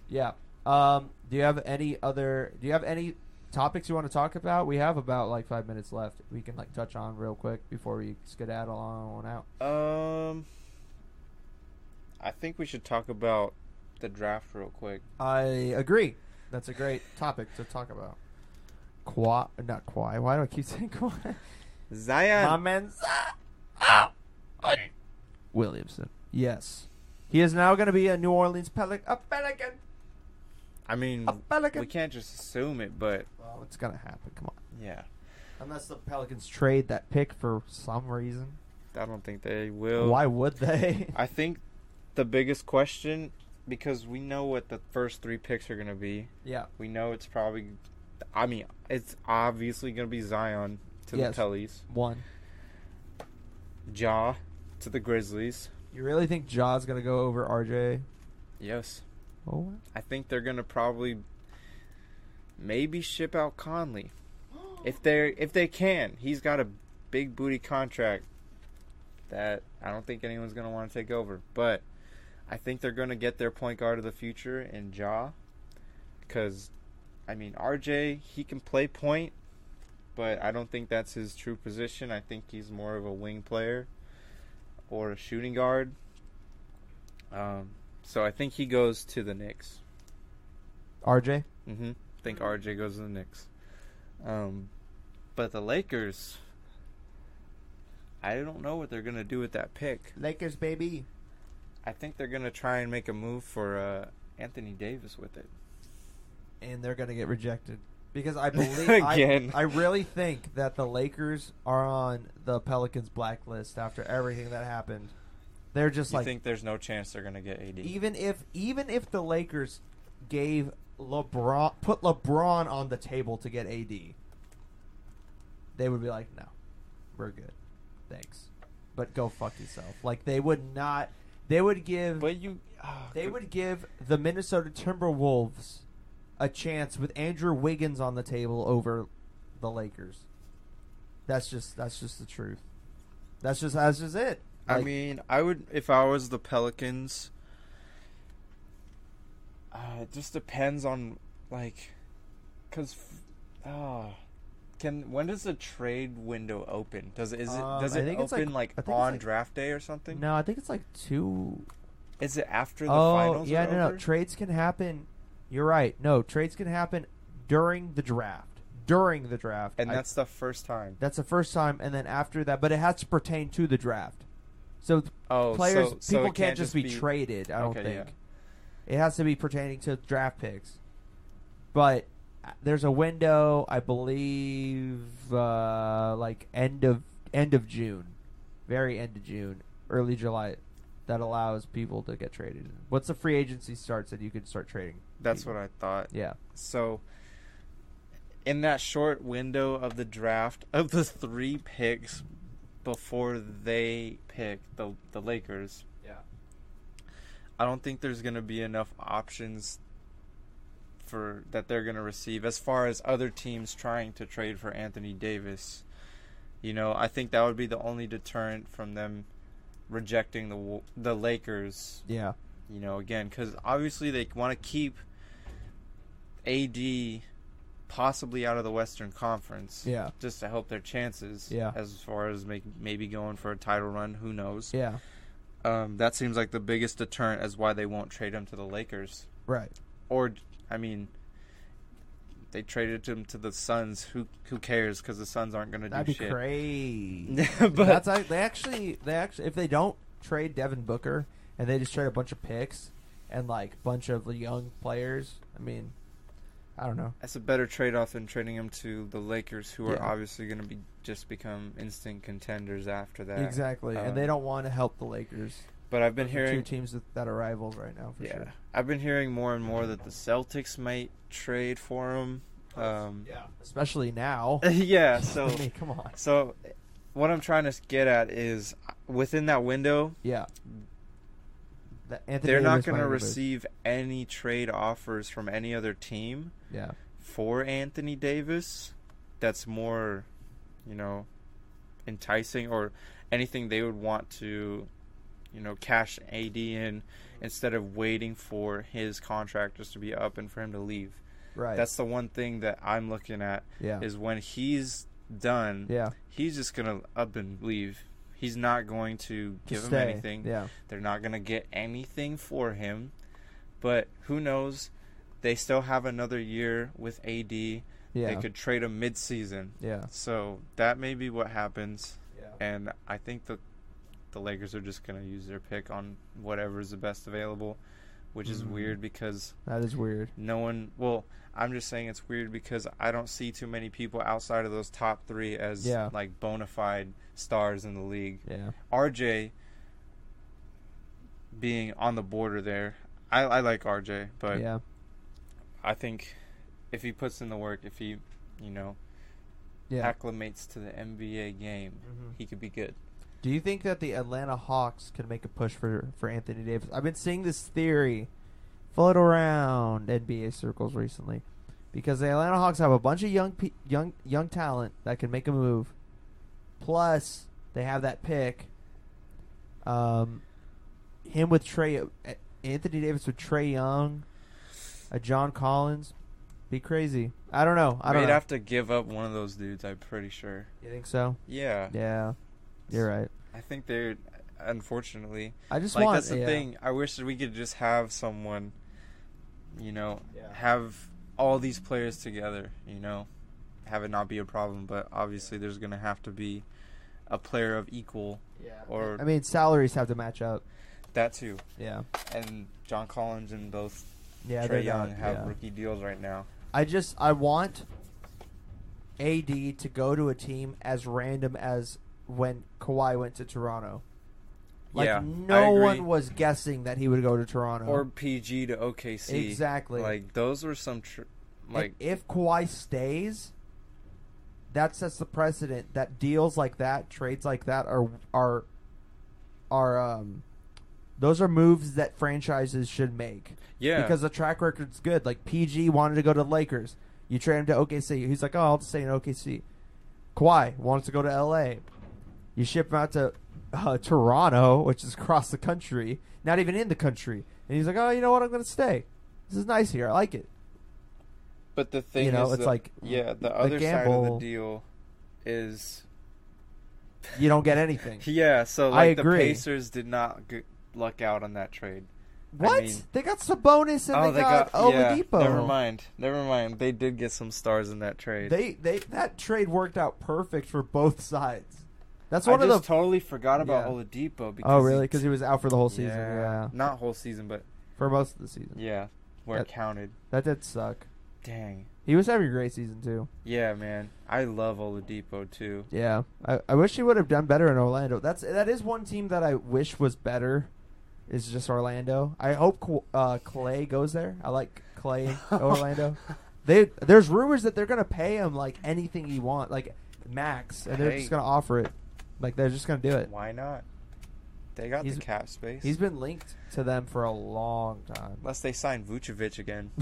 Yeah. Do you have any topics you want to talk about? We have about like 5 minutes left. We can like touch on real quick before we skedaddle on out. I think we should talk about the draft real quick. I agree. That's a great topic to talk about. Not Kawhi. Why do I keep saying Kawhi? Zion. My man Williamson. Yes. He is now going to be a New Orleans Pelican. I mean, we can't just assume it, but... Well, it's going to happen. Come on. Yeah. Unless the Pelicans trade that pick for some reason. I don't think they will. Why would they? I think the biggest question, because we know what the first 3 picks are going to be. Yeah. We know it's probably... I mean, it's obviously going to be Zion to the Pellies. 1. Ja to the Grizzlies. You really think Ja's going to go over RJ? Yes. Oh. I think they're going to probably maybe ship out Conley. If they can. He's got a big booty contract that I don't think anyone's going to want to take over. But I think they're going to get their point guard of the future in Ja. Because, I mean, RJ, he can play point, but I don't think that's his true position. I think he's more of a wing player or a shooting guard. So I think he goes to the Knicks. RJ? Mm-hmm. I think RJ goes to the Knicks. But the Lakers, I don't know what they're going to do with that pick. Lakers, baby. I think they're going to try and make a move for Anthony Davis with it. And they're going to get rejected. Because I believe... Again. I really think that the Lakers are on the Pelicans blacklist after everything that happened. They're just you think there's no chance they're going to get AD? Even if the Lakers put LeBron on the table to get AD, they would be like, no, we're good. Thanks. But go fuck yourself. Like, they would not... They would give... But you... They would give the Minnesota Timberwolves a chance with Andrew Wiggins on the table over the Lakers. That's just the truth. That's just it. Like, I mean, I would, if I was the Pelicans, it just depends on, like, because, when does the trade window open? Does it open on draft day or something? No, I think it's like 2. Is it after the finals? Yeah, no. Trades can happen. You're right. No, trades can happen during the draft. And that's the first time. That's the first time, and then after that, but it has to pertain to the draft. So people can't just be traded, I don't think. Yeah. It has to be pertaining to draft picks. But there's a window, I believe, like end of June, very end of June, early July, that allows people to get traded. Once the free agency starts, then you can start trading. That's what I thought. Yeah. So in that short window of the draft, of the 3 picks before they pick the Lakers, I don't think there's going to be enough options that they're going to receive as far as other teams trying to trade for Anthony Davis. You know, I think that would be the only deterrent from them rejecting the Lakers. Yeah. You know, again, because obviously they want to keep AD possibly out of the Western Conference. Yeah. Just to help their chances. Yeah. As far as maybe going for a title run, who knows? Yeah. That seems like the biggest deterrent as why they won't trade him to the Lakers. Right. Or, I mean, they traded him to the Suns. Who cares? Because the Suns aren't going to do shit. That'd be crazy. But they actually, if they don't trade Devin Booker and they just trade a bunch of picks and like a bunch of young players, I mean, I don't know. That's a better trade-off than trading him to the Lakers, who are obviously going to become instant contenders after that. Exactly, and they don't want to help the Lakers. But I've been hearing 2 teams that are rivals right now, for sure. I've been hearing more and more that the Celtics might trade for him. Especially now. Yeah, so I mean, come on. So what I'm trying to get at is within that window, they're not going to receive any trade offers from any other team. Yeah. For Anthony Davis, that's more, enticing, or anything they would want to, cash AD in instead of waiting for his contract just to be up and for him to leave. Right. That's the one thing that I'm looking at. Yeah. Is when he's done. Yeah. He's just gonna up and leave. He's not going to give him anything. Yeah. They're not gonna get anything for him. But who knows? They still have another year with AD. Yeah. They could trade him mid-season. Yeah. So that may be what happens. Yeah. And I think the Lakers are just going to use their pick on whatever is the best available, which is weird because... That is weird. No one... Well, I'm just saying it's weird because I don't see too many people outside of those top three as, like, bona fide stars in the league. Yeah. RJ being on the border there. I like RJ, but I think if he puts in the work, if he, acclimates to the NBA game, he could be good. Do you think that the Atlanta Hawks could make a push for Anthony Davis? I've been seeing this theory float around NBA circles recently because the Atlanta Hawks have a bunch of young talent that can make a move. Plus, they have that pick. Him with Anthony Davis with Trae Young, a John Collins, be crazy. I don't know. They'd have to give up one of those dudes. I'm pretty sure. You think so? Yeah. Yeah. You're right. I think they're, unfortunately. I just like, want. That's the thing. I wish that we could just have someone, have all these players together, have it not be a problem. But obviously, there's going to have to be a player of equal. Yeah. Or I mean, salaries have to match up. That too. Yeah. And John Collins and both Trae Young have rookie deals right now. I want AD to go to a team as random as when Kawhi went to Toronto. Like, no one was guessing that he would go to Toronto. Or PG to OKC. Exactly. Like, those were some... if Kawhi stays, that sets the precedent that deals like that, trades like that are those are moves that franchises should make. Yeah. Because the track record's good. Like, PG wanted to go to the Lakers. You trade him to OKC. He's like, I'll just stay in OKC. Kawhi wants to go to LA. You ship him out to Toronto, which is across the country, not even in the country. And he's like, oh, you know what? I'm going to stay. This is nice here. I like it. But the thing is, it's like the other side of the deal is you don't get anything. So I agree. The Pacers did not luck out on that trade. What? They got Sabonis and they got Oladipo. Never mind. They did get some stars in that trade. That trade worked out perfect for both sides. That's I just totally forgot about Oladipo. Because really? Because he was out for the whole season. Yeah. Not whole season, but for most of the season. Yeah, where it counted. That did suck. Dang. He was having a great season too. Yeah, man. I love Oladipo too. Yeah, I wish he would have done better in Orlando. That is one team that I wish was better. Is just Orlando. I hope Clay goes there. I like Clay in Orlando. There's rumors that they're gonna pay him like anything he wants, like max, and they're just gonna offer it. Like they're just gonna do it. Why not? They got the cap space. He's been linked to them for a long time. Unless they sign Vucevic again,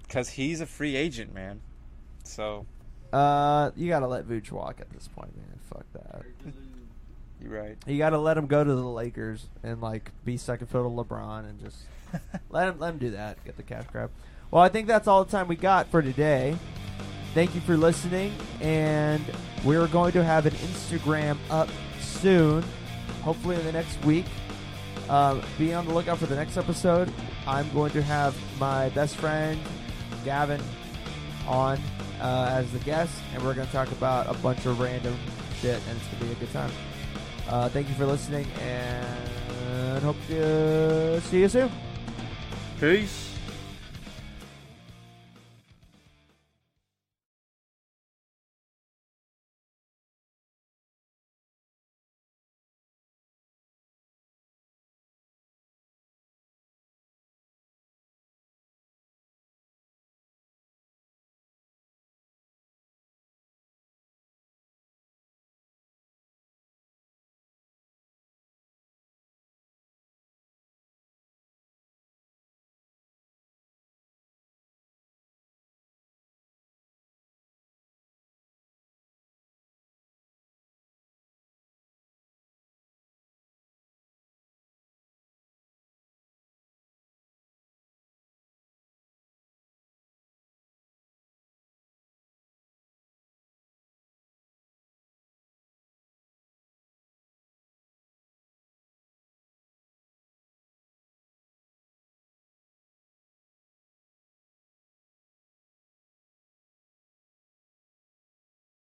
because he's a free agent, man. So. You gotta let Vooch walk at this point, man. Fuck that. You're right. You gotta let him go to the Lakers and like be second fiddle to LeBron and just let him do that. Get the cash grab. Well, I think that's all the time we got for today. Thank you for listening, and we're going to have an Instagram up soon, hopefully in the next week. Be on the lookout for the next episode. I'm going to have my best friend Gavin on as the guest, and we're going to talk about a bunch of random shit, and it's going to be a good time. Thank you for listening, and hope to see you soon. Peace.